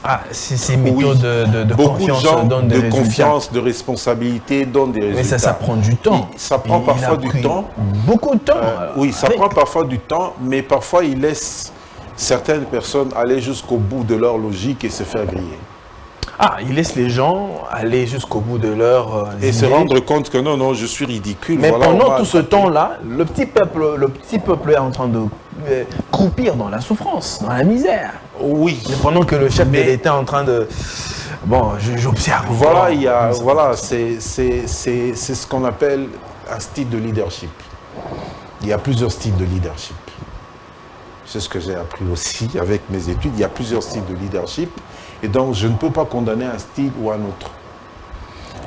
Ah, ces méthodes de confiance donnent des résultats. De confiance, de responsabilité donnent des résultats. Mais ça prend du temps. Ça prend parfois du temps. Beaucoup de temps. Oui, ça prend parfois du temps, mais parfois il laisse certaines personnes aller jusqu'au bout de leur logique et se faire griller. Ah, il laisse les gens aller jusqu'au bout de leur et se rendre compte que non, je suis ridicule. Mais voilà, pendant tout ce temps-là, le petit peuple est en train de croupir dans la souffrance, dans la misère. Oui. Mais pendant que le chef de l'État est en train de... Bon, j'observe. Voilà, c'est ce qu'on appelle un style de leadership. Il y a plusieurs styles de leadership. C'est ce que j'ai appris aussi avec mes études. Il y a plusieurs styles de leadership. Et donc, je ne peux pas condamner un style ou un autre.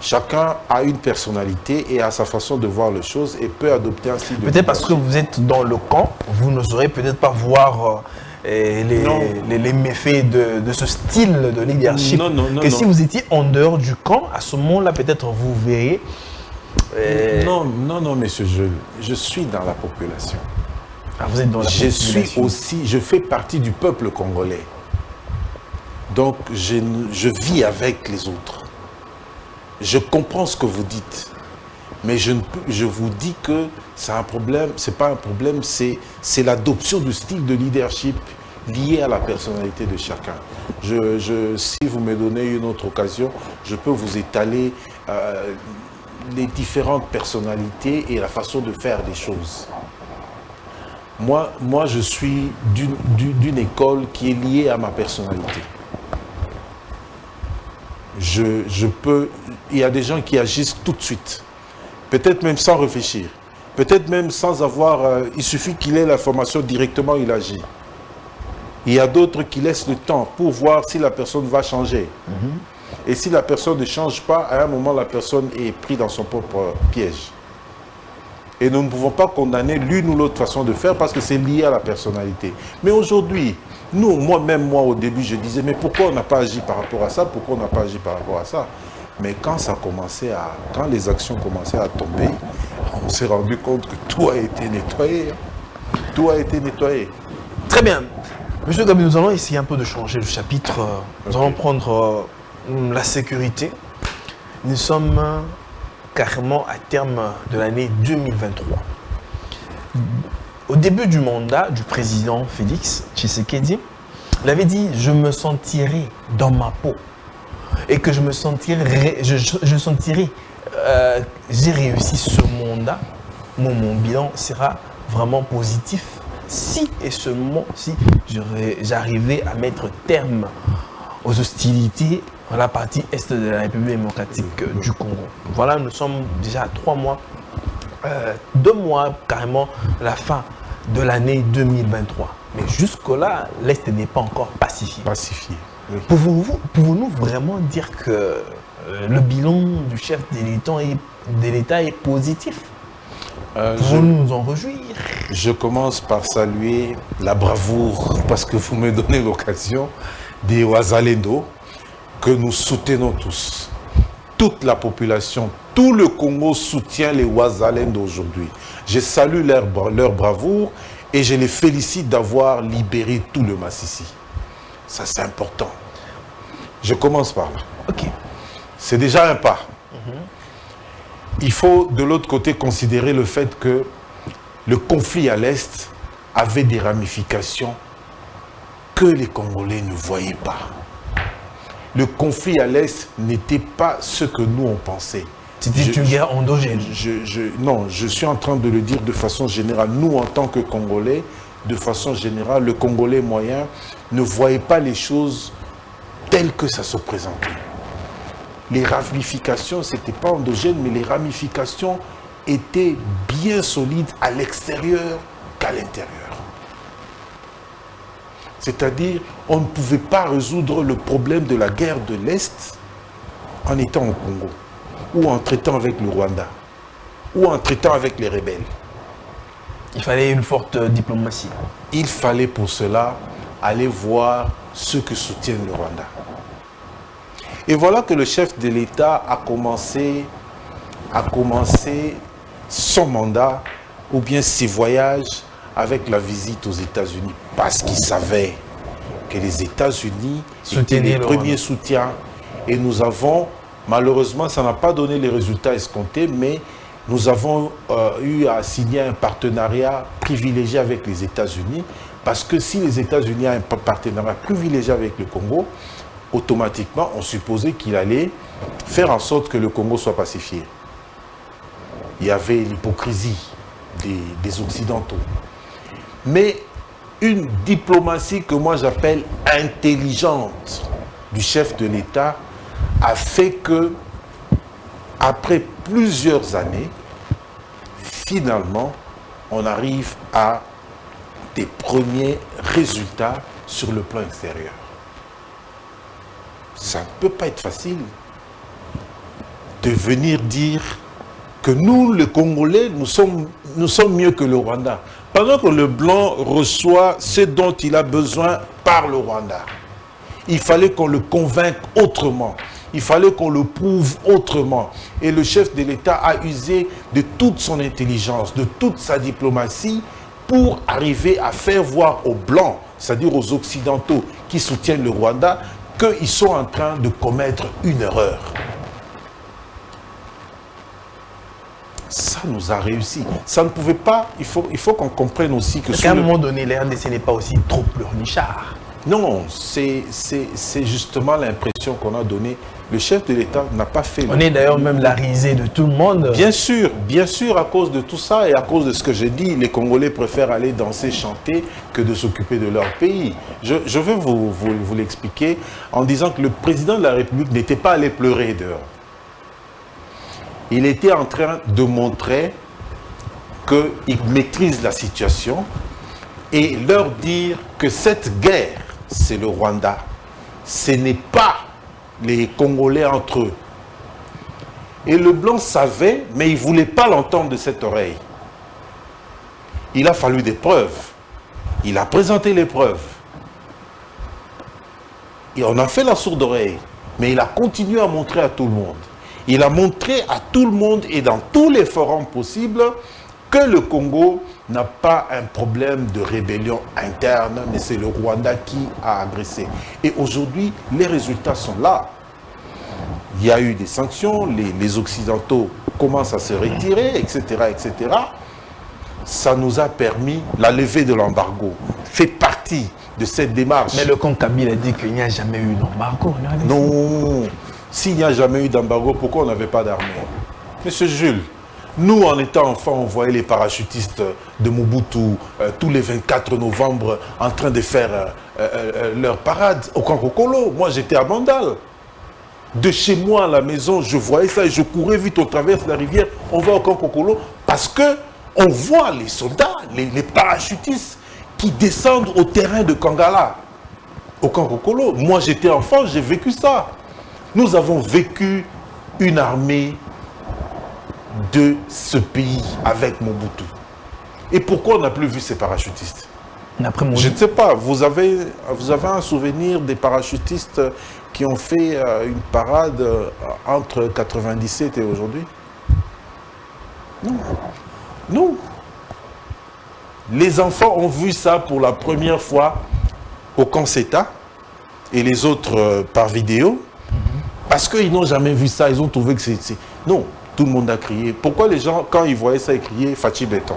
Chacun a une personnalité et a sa façon de voir les choses et peut adopter un style de leadership. Peut-être parce que vous êtes dans le camp, vous ne saurez peut-être pas voir les méfaits de ce style de leadership. Non. Si vous étiez en dehors du camp, à ce moment-là, peut-être vous verrez... Non, monsieur, je suis dans la population. Ah, vous êtes dans la population. Je fais partie du peuple congolais. Donc, je vis avec les autres. Je comprends ce que vous dites. Mais je vous dis que c'est un problème, c'est pas un problème, c'est l'adoption du style de leadership liées à la personnalité de chacun. Si vous me donnez une autre occasion, je peux vous étaler les différentes personnalités et la façon de faire des choses. Moi je suis d'une école qui est liée à ma personnalité. Il y a des gens qui agissent tout de suite, peut-être même sans réfléchir, peut-être même sans avoir, il suffit qu'il ait la formation directement, il agit. Il y a d'autres qui laissent le temps pour voir si la personne va changer. Et si la personne ne change pas, à un moment, la personne est prise dans son propre piège. Et nous ne pouvons pas condamner l'une ou l'autre façon de faire parce que c'est lié à la personnalité. Mais aujourd'hui, moi au début, je disais, mais pourquoi on n'a pas agi par rapport à ça? Pourquoi on n'a pas agi par rapport à ça? Mais quand les actions commençaient à tomber, on s'est rendu compte que tout a été nettoyé. Tout a été nettoyé. Très bien. Monsieur Gabi, nous allons essayer un peu de changer le chapitre. Nous allons prendre la sécurité. Nous sommes carrément à terme de l'année 2023. Au début du mandat du président Félix Tshisekedi, il avait dit « Je me sentirai dans ma peau » et que j'ai réussi ce mandat, mon bilan sera vraiment positif si et seulement si j'arrivais à mettre terme aux hostilités dans la partie est de la République démocratique du Congo. Voilà, nous sommes déjà à 3 mois, 2 mois carrément à la fin de l'année 2023. Mais jusque-là, l'Est n'est pas encore pacifié. Oui. Pouvons-nous vraiment dire que le bilan du chef de l'État est positif? Pouvons-nous nous en réjouir? Je commence par saluer la bravoure, parce que vous me donnez l'occasion, des Wazalendo, que nous soutenons tous. Toute la population, tout le Congo soutient les Wazalendo aujourd'hui. Je salue leur bravoure et je les félicite d'avoir libéré tout le Massissi. Ça, c'est important. Je commence par là. Ok. C'est déjà un pas. Il faut, de l'autre côté, considérer le fait que le conflit à l'Est avait des ramifications que les Congolais ne voyaient pas. Le conflit à l'Est n'était pas ce que nous on pensait. C'était une guerre endogène. Non, je suis en train de le dire de façon générale. Nous, en tant que Congolais, de façon générale, le Congolais moyen ne voyait pas les choses telles que ça se présentait. Les ramifications, ce n'était pas endogène, mais les ramifications étaient bien solides à l'extérieur qu'à l'intérieur. C'est-à-dire, on ne pouvait pas résoudre le problème de la guerre de l'Est en étant au Congo, ou en traitant avec le Rwanda, ou en traitant avec les rebelles. Il fallait une forte diplomatie. Il fallait pour cela aller voir ceux que soutiennent le Rwanda. Et voilà que le chef de l'État a commencé son mandat, ou bien ses voyages, avec la visite aux États-Unis, parce qu'il savait que les États-Unis étaient les premiers soutiens. Et nous avons, malheureusement, ça n'a pas donné les résultats escomptés, mais nous avons eu à signer un partenariat privilégié avec les États-Unis, parce que si les États-Unis ont un partenariat privilégié avec le Congo, automatiquement, on supposait qu'il allait faire en sorte que le Congo soit pacifié. Il y avait l'hypocrisie des Occidentaux. Mais une diplomatie que moi j'appelle intelligente du chef de l'État a fait que, après plusieurs années, finalement, on arrive à des premiers résultats sur le plan extérieur. Ça ne peut pas être facile de venir dire que nous, les Congolais, nous sommes mieux que le Rwanda. Pendant que le Blanc reçoit ce dont il a besoin par le Rwanda. Il fallait qu'on le convainque autrement. Il fallait qu'on le prouve autrement. Et le chef de l'État a usé de toute son intelligence, de toute sa diplomatie pour arriver à faire voir aux Blancs, c'est-à-dire aux Occidentaux qui soutiennent le Rwanda, qu'ils sont en train de commettre une erreur. Ça nous a réussi. Ça ne pouvait pas, il faut qu'on comprenne aussi que... À un moment donné, la RDC n'est pas aussi trop pleurnichard. Non, c'est justement l'impression qu'on a donnée. Le chef de l'État n'a pas fait... On est d'ailleurs même la risée de tout le monde. Bien sûr, à cause de tout ça et à cause de ce que j'ai dit, les Congolais préfèrent aller danser, chanter que de s'occuper de leur pays. Je veux vous l'expliquer en disant que le président de la République n'était pas allé pleurer dehors. Il était en train de montrer qu'il maîtrise la situation et leur dire que cette guerre, c'est le Rwanda. Ce n'est pas les Congolais entre eux. Et le blanc savait, mais il ne voulait pas l'entendre de cette oreille. Il a fallu des preuves. Il a présenté les preuves. Et on a fait la sourde oreille, mais il a continué à montrer à tout le monde. Il a montré à tout le monde et dans tous les forums possibles que le Congo n'a pas un problème de rébellion interne, mais c'est le Rwanda qui a agressé. Et aujourd'hui, les résultats sont là. Il y a eu des sanctions, les Occidentaux commencent à se retirer, etc., etc. Ça nous a permis, la levée de l'embargo fait partie de cette démarche. Mais le camp Kabila a dit qu'il n'y a jamais eu d'embargo. Non. S'il n'y a jamais eu d'embargo, pourquoi on n'avait pas d'armée? Monsieur Jules, nous, en étant enfants, on voyait les parachutistes de Mobutu tous les 24 novembre en train de faire leur parade au Kankokolo. Moi, j'étais à Mandal. De chez moi à la maison, je voyais ça et je courais vite, on traverse la rivière, on va au Kankokolo parce que on voit les soldats, les parachutistes qui descendent au terrain de Kangala, au Kankokolo. Moi, j'étais enfant, j'ai vécu ça. Nous avons vécu une armée de ce pays avec Mobutu. Et pourquoi on n'a plus vu ces parachutistes? Je ne sais pas, vous avez un souvenir des parachutistes qui ont fait une parade entre 97 et aujourd'hui? Non. Non. Les enfants ont vu ça pour la première fois au camp CETA et les autres par vidéo. Parce qu'ils n'ont jamais vu ça, ils ont trouvé que c'est... Non, tout le monde a crié. Pourquoi les gens, quand ils voyaient ça, ils criaient « Fatih Béton »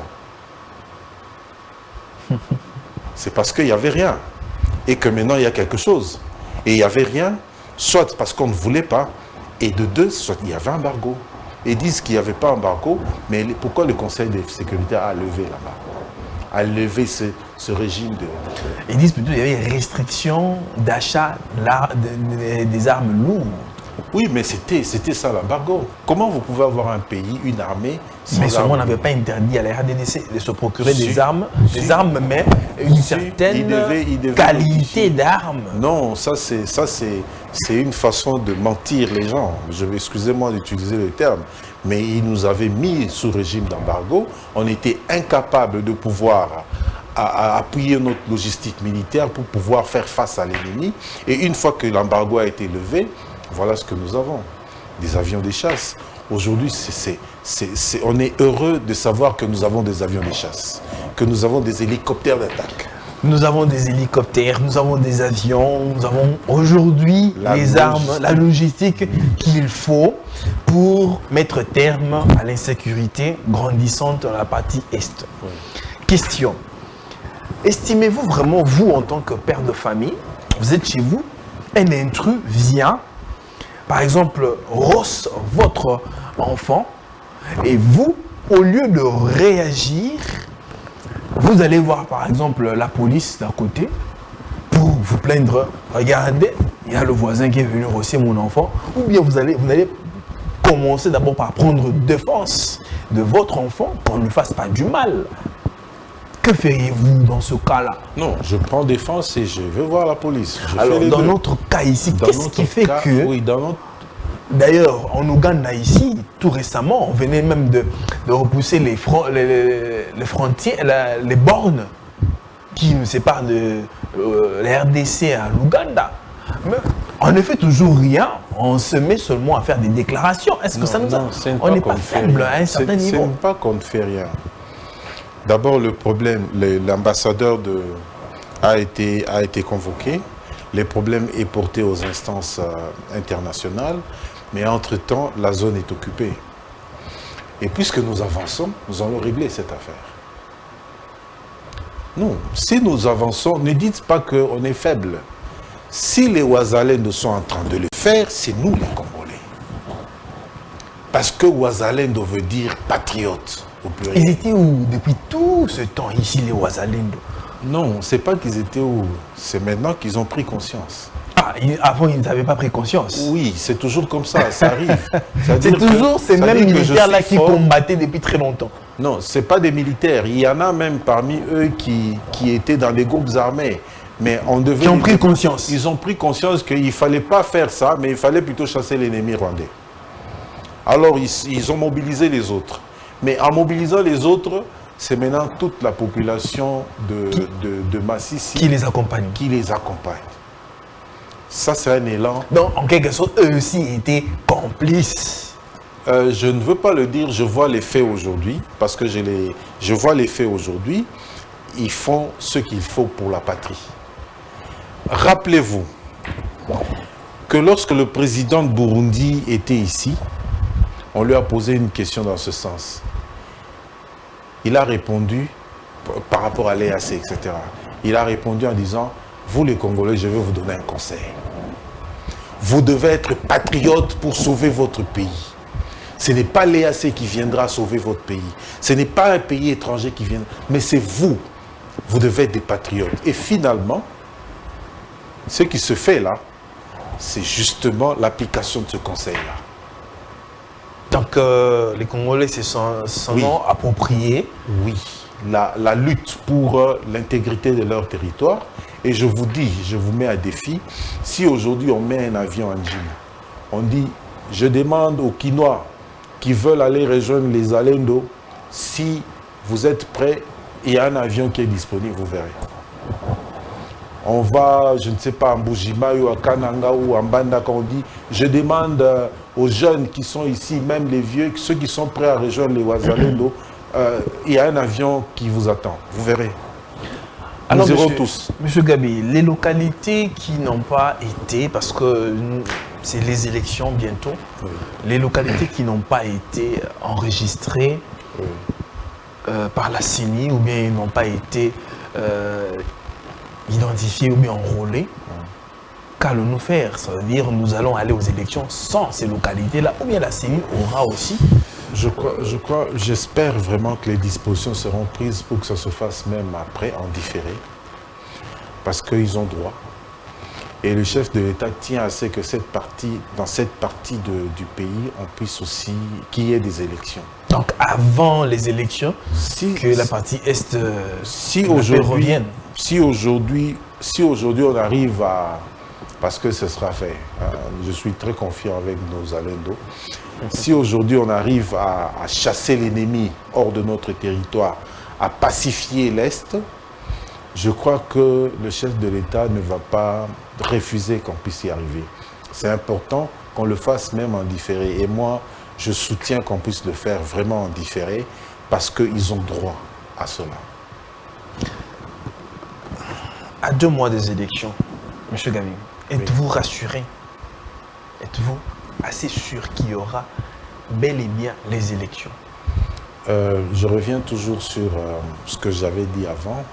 C'est parce qu'il n'y avait rien. Et que maintenant, il y a quelque chose. Et il n'y avait rien, soit parce qu'on ne voulait pas, et de deux, soit il y avait un embargo. Ils disent qu'il n'y avait pas embargo, mais pourquoi le Conseil de sécurité a levé l'embargo, a levé ce régime de... Ils disent plutôt qu'il y avait restriction d'achat des armes lourdes. Oui, mais c'était ça l'embargo. Comment vous pouvez avoir un pays, une armée sans mais seulement on armes? n'avait pas interdit à la RDC de se procurer des armes, mais une certaine qualité d'armes. Non, ça c'est une façon de mentir les gens. Excusez-moi d'utiliser le terme, mais ils nous avaient mis sous régime d'embargo. On était incapable de pouvoir appuyer notre logistique militaire pour pouvoir faire face à l'ennemi. Et une fois que l'embargo a été levé, voilà ce que nous avons, des avions de chasse. Aujourd'hui, on est heureux de savoir que nous avons des avions de chasse, que nous avons des hélicoptères d'attaque. Nous avons des hélicoptères, nous avons des avions, nous avons aujourd'hui les armes, la logistique qu'il faut pour mettre terme à l'insécurité grandissante dans la partie Est. Oui. Question, estimez-vous vraiment, vous en tant que père de famille, vous êtes chez vous, un intrus vient, par exemple, rosse votre enfant, et vous, au lieu de réagir, vous allez voir par exemple la police d'à côté pour vous plaindre. Regardez, il y a le voisin qui est venu rosser mon enfant. Ou bien vous allez commencer d'abord par prendre défense de votre enfant pour ne fasse pas du mal. Que feriez-vous dans ce cas-là? Non, je prends défense et je vais voir la police. Alors, dans notre cas ici, qu'est-ce qui fait que... Oui, d'ailleurs, en Ouganda ici, tout récemment, on venait même de repousser les frontières, les bornes qui nous séparent de la RDC à l'Ouganda. Mais on ne fait toujours rien, on se met seulement à faire des déclarations. Est-ce que ça nous a... On n'est pas faible à un certain niveau. Ce n'est pas qu'on ne fait rien. D'abord, le problème, l'ambassadeur a été convoqué. Le problème est porté aux instances internationales. Mais entre-temps, la zone est occupée. Et puisque nous avançons, nous allons régler cette affaire. Non, si nous avançons, ne dites pas qu'on est faible. Si les Ouazalendo sont en train de le faire, c'est nous les Congolais. Parce que Ouazalendo veut dire patriote au pluriel. Ils étaient où depuis tout ce temps ici, les Ouazalendo? Non, c'est pas qu'ils étaient où. C'est maintenant qu'ils ont pris conscience. Ah, avant, ils n'avaient pas pris conscience. Oui, c'est toujours comme ça, ça arrive. C'est toujours ces mêmes militaires-là qui combattaient depuis très longtemps. Non, ce n'est pas des militaires. Il y en a même parmi eux qui étaient dans les groupes armés. Mais on devait... Qui ont pris conscience. Ils ont pris conscience qu'il ne fallait pas faire ça, mais il fallait plutôt chasser l'ennemi rwandais. Alors, ils ont mobilisé les autres. Mais en mobilisant les autres, c'est maintenant toute la population de Massissi qui les accompagne. Qui les accompagne. Ça, c'est un élan. Donc, en quelque sorte, eux aussi étaient complices. Je ne veux pas le dire, je vois les faits aujourd'hui, parce que je vois les faits aujourd'hui. Ils font ce qu'il faut pour la patrie. Rappelez-vous que lorsque le président de Burundi était ici, on lui a posé une question dans ce sens. Il a répondu, par rapport à l'EAC, etc. Il a répondu en disant, vous les Congolais, je vais vous donner un conseil. Vous devez être patriote pour sauver votre pays. Ce n'est pas l'EAC qui viendra sauver votre pays. Ce n'est pas un pays étranger qui viendra, mais c'est vous. Vous devez être des patriotes. Et finalement, ce qui se fait là, c'est justement l'application de ce conseil-là. Donc, les Congolais se sont appropriés. Oui, la lutte pour l'intégrité de leur territoire. Et je vous dis, je vous mets à défi, si aujourd'hui on met un avion en Guinée, on dit, je demande aux Quinois qui veulent aller rejoindre les Alendo, si vous êtes prêts, il y a un avion qui est disponible, vous verrez. On va, je ne sais pas, en Bujima ou à Kananga ou en Banda, quand on dit, je demande aux jeunes qui sont ici, même les vieux, ceux qui sont prêts à rejoindre les Ouazalendo, il y a un avion qui vous attend, vous verrez. Alors, nous irons tous. Monsieur Gabi, les localités qui n'ont pas été, parce que c'est les élections bientôt, oui. Les localités qui n'ont pas été enregistrées oui. Par la CENI ou bien n'ont pas été identifiées ou bien enrôlées, qu'allons-nous faire? Ça veut dire nous allons aller aux élections sans ces localités-là, ou bien la CENI aura aussi. J'espère vraiment que les dispositions seront prises pour que ça se fasse même après, en différé, parce qu'ils ont droit. Et le chef de l'État tient à ce que dans cette partie du pays, on puisse aussi qu'il y ait des élections. Donc avant les élections, que la partie Est revienne. Si aujourd'hui on arrive à... Parce que ce sera fait. Je suis très confiant avec nos Alendo. Si aujourd'hui on arrive à chasser l'ennemi hors de notre territoire, à pacifier l'Est, je crois que le chef de l'État ne va pas refuser qu'on puisse y arriver. C'est important qu'on le fasse même en différé. Et moi, je soutiens qu'on puisse le faire vraiment en différé parce qu'ils ont droit à cela. À 2 mois des élections, M. Gabi, êtes-vous rassuré? Êtes-vous assez sûr qu'il y aura bel et bien les élections? Je reviens toujours sur ce que j'avais dit avant.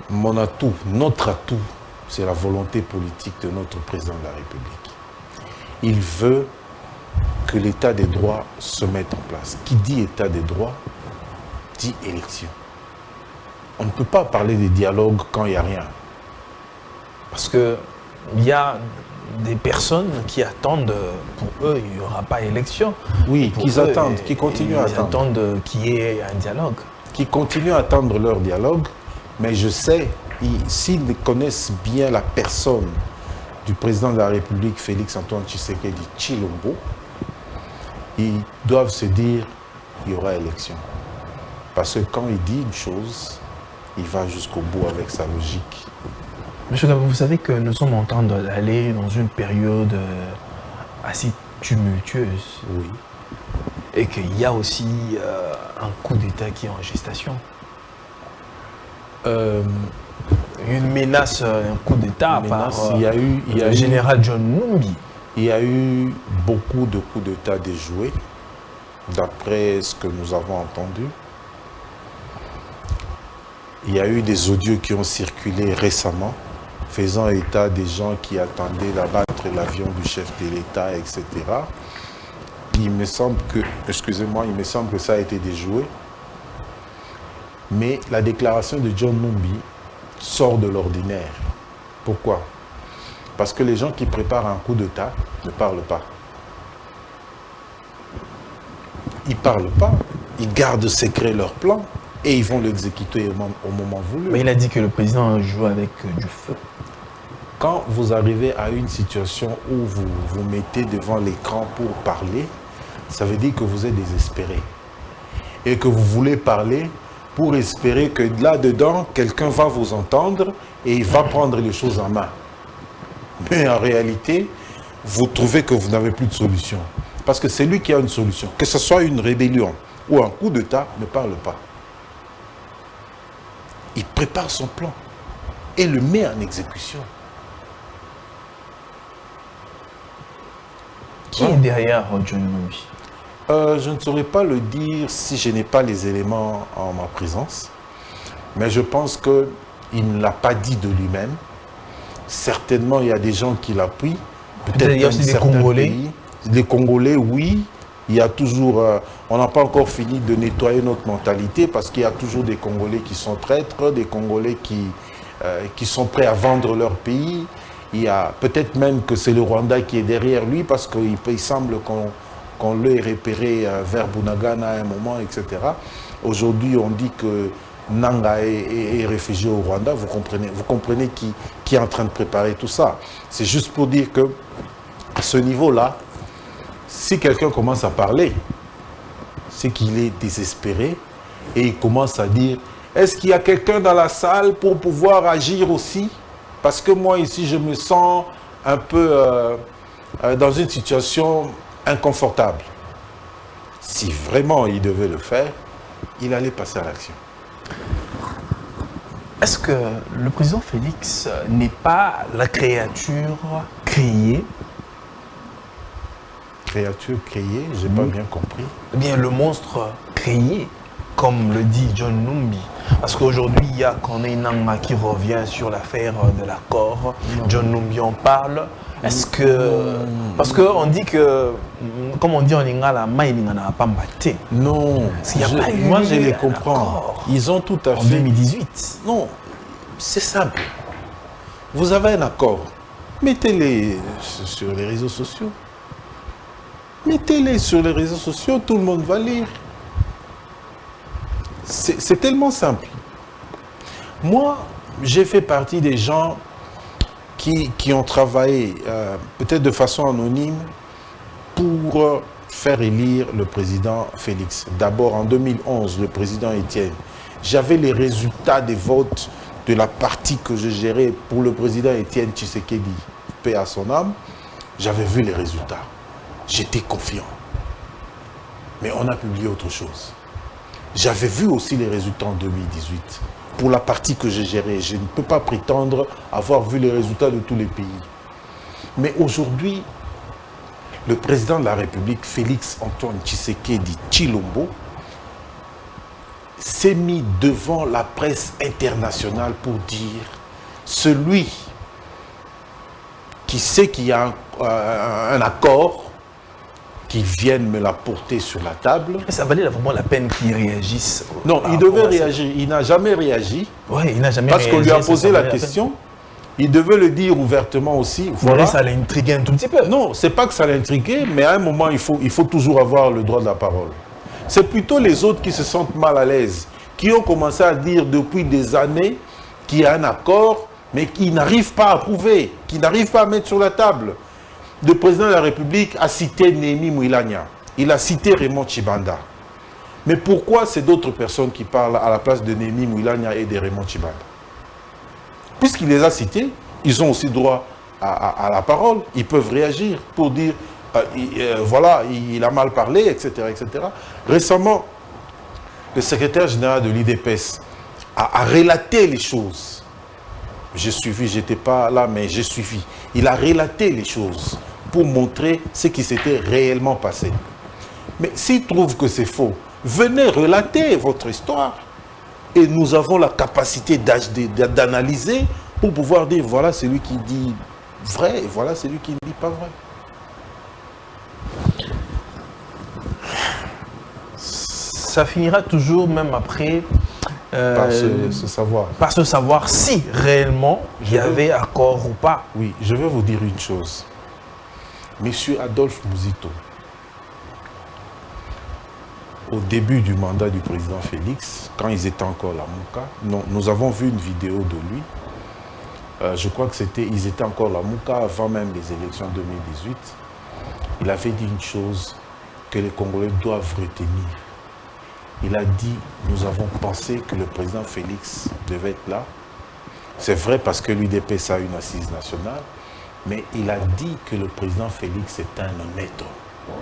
Mon atout, notre atout, c'est la volonté politique de notre président de la République. Il veut que l'état des droits se mette en place. Qui dit état des droits, dit élection. On ne peut pas parler de dialogue quand il n'y a rien. Parce qu'il y a des personnes qui attendent, pour eux, il n'y aura pas élection. Oui, qu'ils attendent, qui continuent à attendre. Ils attendent qu'il y ait un dialogue. Qui continuent à attendre leur dialogue, mais je sais, s'ils connaissent bien la personne du président de la République, Félix-Antoine Tshisekedi Tshilombo, ils doivent se dire qu'il y aura élection. Parce que quand il dit une chose, il va jusqu'au bout avec sa logique. Monsieur Gabou, vous savez que nous sommes en train d'aller dans une période assez tumultueuse. Oui. Et qu'il y a aussi un coup d'État qui est en gestation. Une menace, un coup d'État par le général John Numbi. Il y a eu beaucoup de coups d'État déjoués. d'après ce que nous avons entendu, il y a eu des audios qui ont circulé récemment, faisant état des gens qui attendaient d'abattre l'avion du chef de l'État, etc. Il me semble que, excusez-moi, il me semble que ça a été déjoué. Mais la déclaration de John Numbi sort de l'ordinaire. Pourquoi? Parce que les gens qui préparent un coup d'État ne parlent pas. Ils ne parlent pas, ils gardent secret leur plan et ils vont l'exécuter au moment voulu. Mais il a dit que le président joue avec du feu. Quand vous arrivez à une situation où vous vous mettez devant l'écran pour parler, ça veut dire que vous êtes désespéré. Et que vous voulez parler pour espérer que là-dedans, quelqu'un va vous entendre et il va prendre les choses en main. Mais en réalité, vous trouvez que vous n'avez plus de solution. Parce que c'est lui qui a une solution. Que ce soit une rébellion ou un coup d'État, ne parle pas. Il prépare son plan et le met en exécution. Qui est derrière John Numbi? Je ne saurais pas le dire si je n'ai pas les éléments en ma présence. Mais je pense qu'il ne l'a pas dit de lui-même. Certainement, il y a des gens qui l'appuient. Peut-être il y a aussi des Congolais. Les Congolais, oui. Il y a toujours... on n'a pas encore fini de nettoyer notre mentalité parce qu'il y a toujours des Congolais qui sont traîtres, des Congolais qui sont prêts à vendre leur pays. Il y a peut-être même que c'est le Rwanda qui est derrière lui parce qu'il semble qu'on l'ait repéré vers Bunagana à un moment, etc. Aujourd'hui, on dit que Nanga est réfugié au Rwanda. Vous comprenez qui est en train de préparer tout ça. C'est juste pour dire que à ce niveau-là, si quelqu'un commence à parler, c'est qu'il est désespéré et il commence à dire « Est-ce qu'il y a quelqu'un dans la salle pour pouvoir agir aussi ?» Parce que moi, ici, je me sens un peu dans une situation inconfortable. Si vraiment il devait le faire, il allait passer à l'action. Est-ce que le président Félix n'est pas la créature créée? Créature créée, j'ai pas bien compris. Eh bien, le monstre créé, comme le dit John Numbi. Parce qu'aujourd'hui, il y a Corneille Nangaa qui revient sur l'affaire de l'accord. John Numbi en parle. Est-ce que... Parce qu'on dit que, comme on dit en lingala, Maïlinga n'a pas battu. Non, moi je les comprends. Ils ont tout à fait... En 2018. Non, c'est simple. Vous avez un accord. Mettez-les sur les réseaux sociaux. Mettez-les sur les réseaux sociaux, tout le monde va lire. C'est tellement simple. Moi, j'ai fait partie des gens qui ont travaillé, peut-être de façon anonyme, pour faire élire le président Félix. D'abord, en 2011, le président Étienne. J'avais les résultats des votes de la partie que je gérais pour le président Étienne Tshisekedi, paix à son âme. J'avais vu les résultats. J'étais confiant. Mais on a publié autre chose. J'avais vu aussi les résultats en 2018. Pour la partie que j'ai gérée, je ne peux pas prétendre avoir vu les résultats de tous les pays. Mais aujourd'hui, le président de la République, Félix Antoine Tshisekedi Tshilombo, s'est mis devant la presse internationale pour dire celui qui sait qu'il y a un accord, qu'ils viennent me la porter sur la table. Mais ça valait vraiment la peine qu'ils réagissent. Non, il devait réagir. Il n'a jamais réagi. Oui, il n'a jamais parce réagi. Parce qu'on lui a posé la question. Il devait le dire ouvertement aussi. Voilà. Ça l'intriguait un tout petit peu. Non, c'est pas que ça l'intriguait, mais à un moment, il faut toujours avoir le droit de la parole. C'est plutôt les autres qui se sentent mal à l'aise, qui ont commencé à dire depuis des années qu'il y a un accord, mais qui n'arrivent pas à prouver, qui n'arrivent pas à mettre sur la table. Le président de la République a cité Némi Mouilania. Il a cité Raymond Tshibanda. Mais pourquoi c'est d'autres personnes qui parlent à la place de Némi Mouilania et de Raymond Tshibanda? Puisqu'il les a cités, ils ont aussi droit à la parole. Ils peuvent réagir pour dire, voilà, il a mal parlé, etc., etc. Récemment, le secrétaire général de l'IDPS a relaté les choses. J'ai suivi, je n'étais pas là, mais j'ai suivi. Il a relaté les choses pour montrer ce qui s'était réellement passé. Mais s'il trouve que c'est faux, venez relater votre histoire. Et nous avons la capacité d'analyser pour pouvoir dire voilà celui qui dit vrai et voilà celui qui ne dit pas vrai. Ça finira toujours, même après, Par ce savoir. par se savoir si réellement il y avait accord ou pas. Oui, je vais vous dire une chose. Monsieur Adolphe Mouzito, au début du mandat du président Félix, quand ils étaient encore la Mouka, nous avons vu une vidéo de lui. Je crois que ils étaient encore la Mouka avant même les élections 2018. Il avait dit une chose que les Congolais doivent retenir. Il a dit, nous avons pensé que le président Félix devait être là. C'est vrai parce que l'UDP a une assise nationale, mais il a dit que le président Félix est un honnête homme.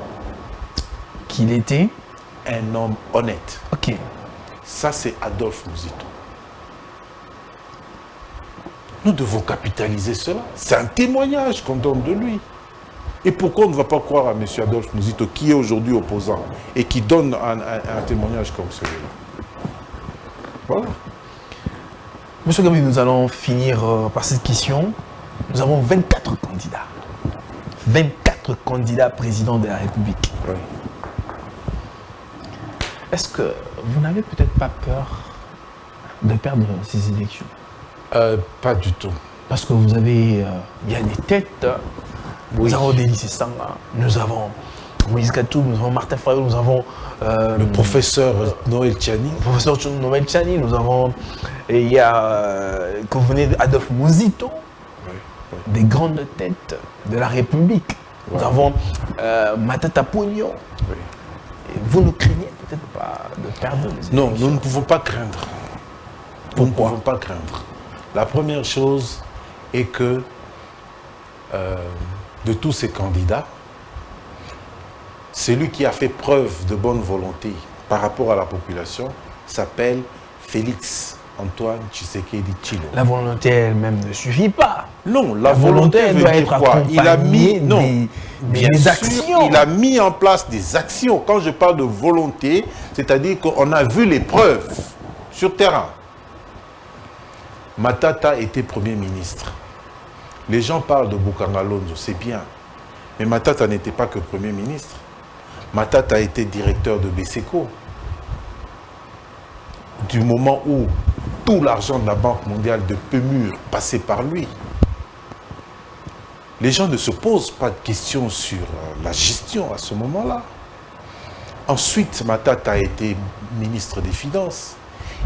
Qu'il était Un homme honnête. ok. Ça, c'est Adolphe Mouzito. Nous devons capitaliser cela. C'est un témoignage qu'on donne de lui. Et pourquoi on ne va pas croire à M. Adolphe Mouzito, qui est aujourd'hui opposant, et qui donne un témoignage comme celui-là? Voilà. Monsieur Gabi, nous allons finir par cette question. Nous avons 24 candidats. 24 candidats présidents de la République. Oui. Est-ce que vous n'avez peut-être pas peur de perdre ces élections? Pas du tout. Parce que vous avez, il y a des têtes. Oui. Nous avons Denis Sanga, nous avons Moïse Katou, nous avons Martin Fayot, nous avons Le professeur Noël Tchani. le professeur Noël Tchani, nous avons, et il y a, que vous venez d'Adolphe Mouzito, Oui, oui. des grandes têtes de la République. Nous Ouais. avons Matata Pognon. Oui. Et vous ne craignez peut-être pas de perdre les Non, élections? nous ne pouvons pas craindre. Nous ne Pourquoi? pouvons pas craindre. La première chose est que de tous ces candidats, celui qui a fait preuve de bonne volonté par rapport à la population s'appelle Félix Antoine Tshisekedi Tshilombo. La volonté elle-même ne suffit pas. Non, la volonté volonté veut doit dire être quoi? Il a mis, accompagnée non, des bien sûr, actions. il a mis en place des actions. Quand je parle de volonté, c'est-à-dire qu'on a vu les preuves sur terrain. Matata était Premier ministre. Les gens parlent de Bokanga Lonzo, c'est bien. Mais Matata n'était pas que Premier ministre. Matata était directeur de BSECO. Du moment où tout l'argent de la Banque mondiale de PEMUR passait par lui. Les gens ne se posent pas de questions sur la gestion à ce moment-là. Ensuite, Matata a été ministre des Finances.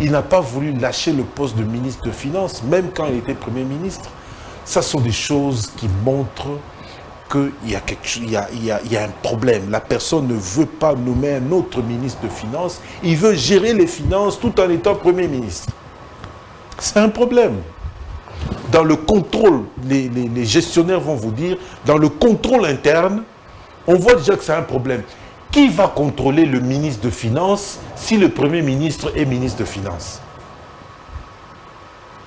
Il n'a pas voulu lâcher le poste de ministre des Finances, même quand il était Premier ministre. Ça sont des choses qui montrent qu'il y a quelque chose, il y a un problème. La personne ne veut pas nommer un autre ministre de Finances. Il veut gérer les finances tout en étant Premier ministre. C'est un problème. Dans le contrôle, les gestionnaires vont vous dire, dans le contrôle interne, on voit déjà que c'est un problème. Qui va contrôler le ministre de Finances si le Premier ministre est ministre de Finances?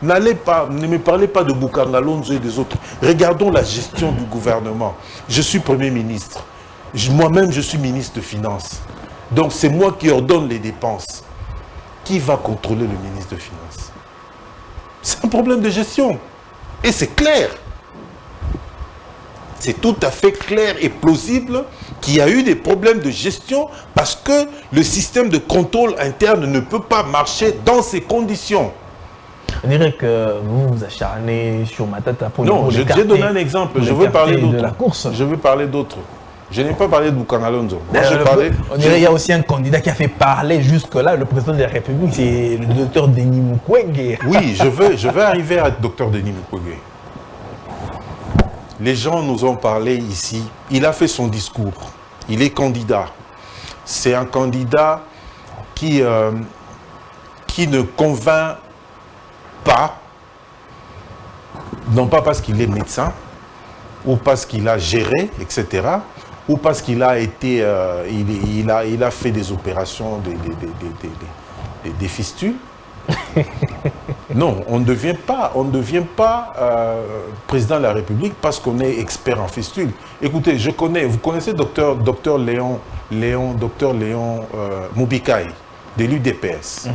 N'allez pas, ne me parlez pas de Bokanga Lonzo et des autres. Regardons la gestion du gouvernement. Je suis Premier ministre. Moi-même, je suis ministre de Finances. Donc, c'est moi qui ordonne les dépenses. Qui va contrôler le ministre de Finances? C'est un problème de gestion. Et c'est clair. C'est tout à fait clair et plausible qu'il y a eu des problèmes de gestion parce que le système de contrôle interne ne peut pas marcher dans ces conditions. On dirait que vous vous acharnez sur Matata Pognon. Non, j'ai donné un exemple. Je veux parler de la d'autres. course. Je veux parler d'autres. Je n'ai pas parlé de Bokanga Lonzo. Moi, j'ai Le- parlé. On dirait qu'il y a aussi un candidat qui a fait parler jusque-là le président de la République, c'est le docteur Denis Mukwege. Oui, je vais arriver à Dr Denis Mukwege. Les gens nous ont parlé ici. Il a fait son discours. Il est candidat. C'est un candidat qui ne convainc pas, non pas parce qu'il est médecin, ou parce qu'il a géré, etc., ou parce qu'il a été, il a fait des opérations des fistules, Non, on ne devient pas président de la République parce qu'on est expert en fistule. Écoutez, vous connaissez docteur Léon Moubikai, de l'UDPS.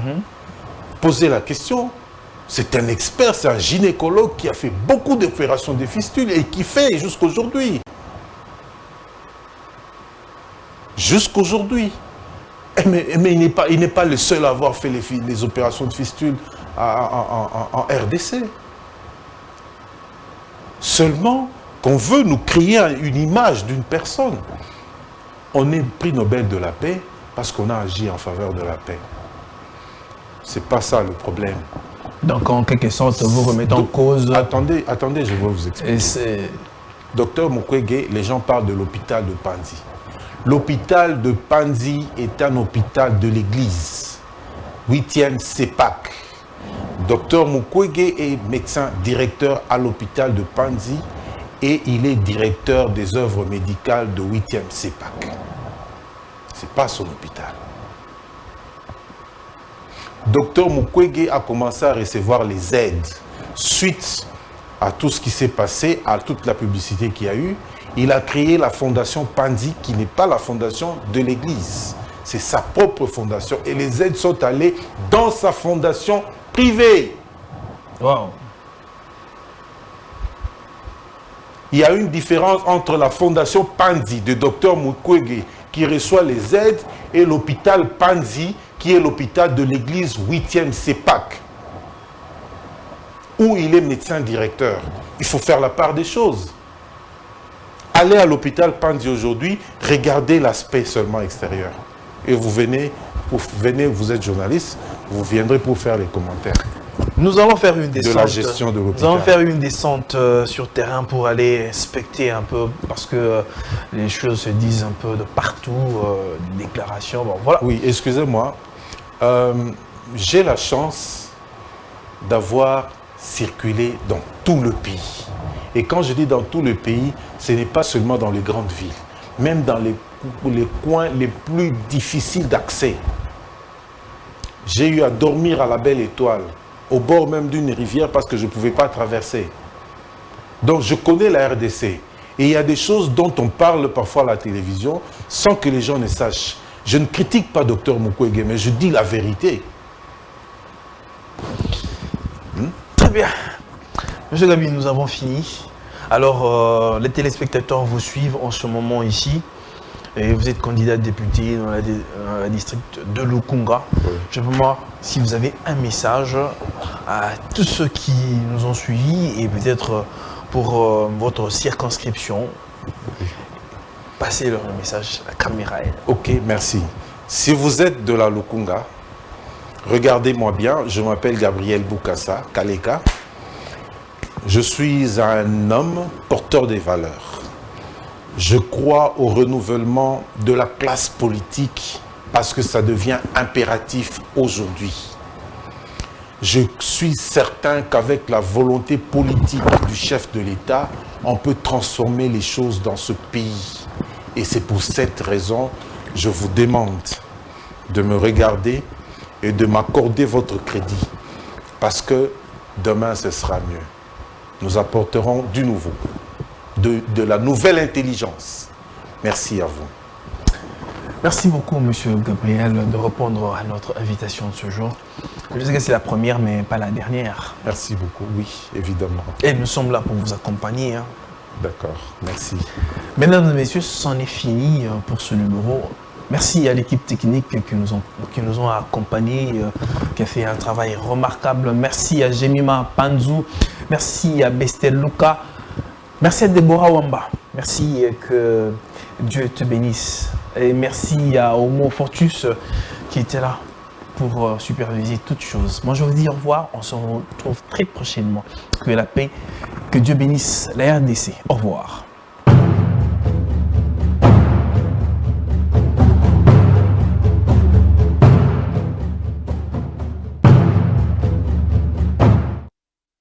Posez la question, c'est un expert, c'est un gynécologue qui a fait beaucoup d'opérations de fistules et qui fait jusqu'aujourd'hui. Jusqu'aujourd'hui. Mais il n'est pas le seul à avoir fait les opérations de fistule en RDC. Seulement qu'on veut nous créer une image d'une personne. On est prix Nobel de la paix parce qu'on a agi en faveur de la paix. C'est pas ça le problème. Donc en quelque sorte, vous remettez en cause... Attendez, je vais vous expliquer. Docteur Mukwege, les gens parlent de l'hôpital de Panzi. L'hôpital de Panzi est un hôpital de l'église. 8e CEPAC. Docteur Mukwege est médecin directeur à l'hôpital de Panzi et il est directeur des œuvres médicales de 8e CEPAC. Ce n'est pas son hôpital. Docteur Mukwege a commencé à recevoir les aides suite à tout ce qui s'est passé, à toute la publicité qu'il y a eu. Il a créé la fondation Panzi, qui n'est pas la fondation de l'église. C'est sa propre fondation. Et les aides sont allées dans sa fondation privée. Wow. Il y a une différence entre la fondation Panzi de Dr Mukwege, qui reçoit les aides, et l'hôpital Panzi, qui est l'hôpital de l'église 8e CEPAC, où il est médecin directeur. Il faut faire la part des choses. Allez à l'hôpital Panzi aujourd'hui, regardez l'aspect seulement extérieur. Et vous venez, vous êtes journaliste, vous viendrez pour faire les commentaires. Nous allons faire une descente. De la gestion de l'hôpital. Nous allons faire une descente sur terrain pour aller inspecter un peu, parce que les choses se disent un peu de partout, des déclarations, bon voilà. Oui, excusez-moi. J'ai la chance d'avoir circulé dans tout le pays. Et quand je dis dans tout le pays, ce n'est pas seulement dans les grandes villes, même dans les coins les plus difficiles d'accès. J'ai eu à dormir à la Belle Étoile, au bord même d'une rivière parce que je ne pouvais pas traverser. Donc je connais la RDC. Et il y a des choses dont on parle parfois à la télévision sans que les gens ne sachent. Je ne critique pas Dr Mukwege, mais je dis la vérité. Très bien. Monsieur Gabi, nous avons fini. Alors, les téléspectateurs vous suivent en ce moment ici. Et vous êtes candidat député dans la district de Lukunga. Oui. Je veux voir si vous avez un message à tous ceux qui nous ont suivis et peut-être pour votre circonscription. Oui. Passez leur message, la caméra est là. Ok, merci. Si vous êtes de la Lukunga, regardez-moi bien, je m'appelle Gabriel Boukassa, Kaleka. Je suis un homme porteur des valeurs. Je crois au renouvellement de la classe politique parce que ça devient impératif aujourd'hui. Je suis certain qu'avec la volonté politique du chef de l'État, on peut transformer les choses dans ce pays. Et c'est pour cette raison, je vous demande de me regarder et de m'accorder votre crédit. Parce que demain, ce sera mieux. Nous apporterons du nouveau, de la nouvelle intelligence. Merci à vous. Merci beaucoup, Monsieur Gabriel, de répondre à notre invitation de ce jour. Je sais que c'est la première, mais pas la dernière. Merci beaucoup, oui, évidemment. Et nous sommes là pour vous accompagner. Hein. D'accord, merci. Mesdames et messieurs, c'en est fini pour ce numéro. Merci à l'équipe technique qui nous ont accompagnés, qui a fait un travail remarquable. Merci à Jemima Panzou. Merci à Bestel Luka. Merci à Deborah Wamba. Merci, que Dieu te bénisse. Et merci à Homo Fortus qui était là pour superviser toutes choses. Moi, je vous dis au revoir. On se retrouve très prochainement. Que la paix, que Dieu bénisse la RDC. Au revoir.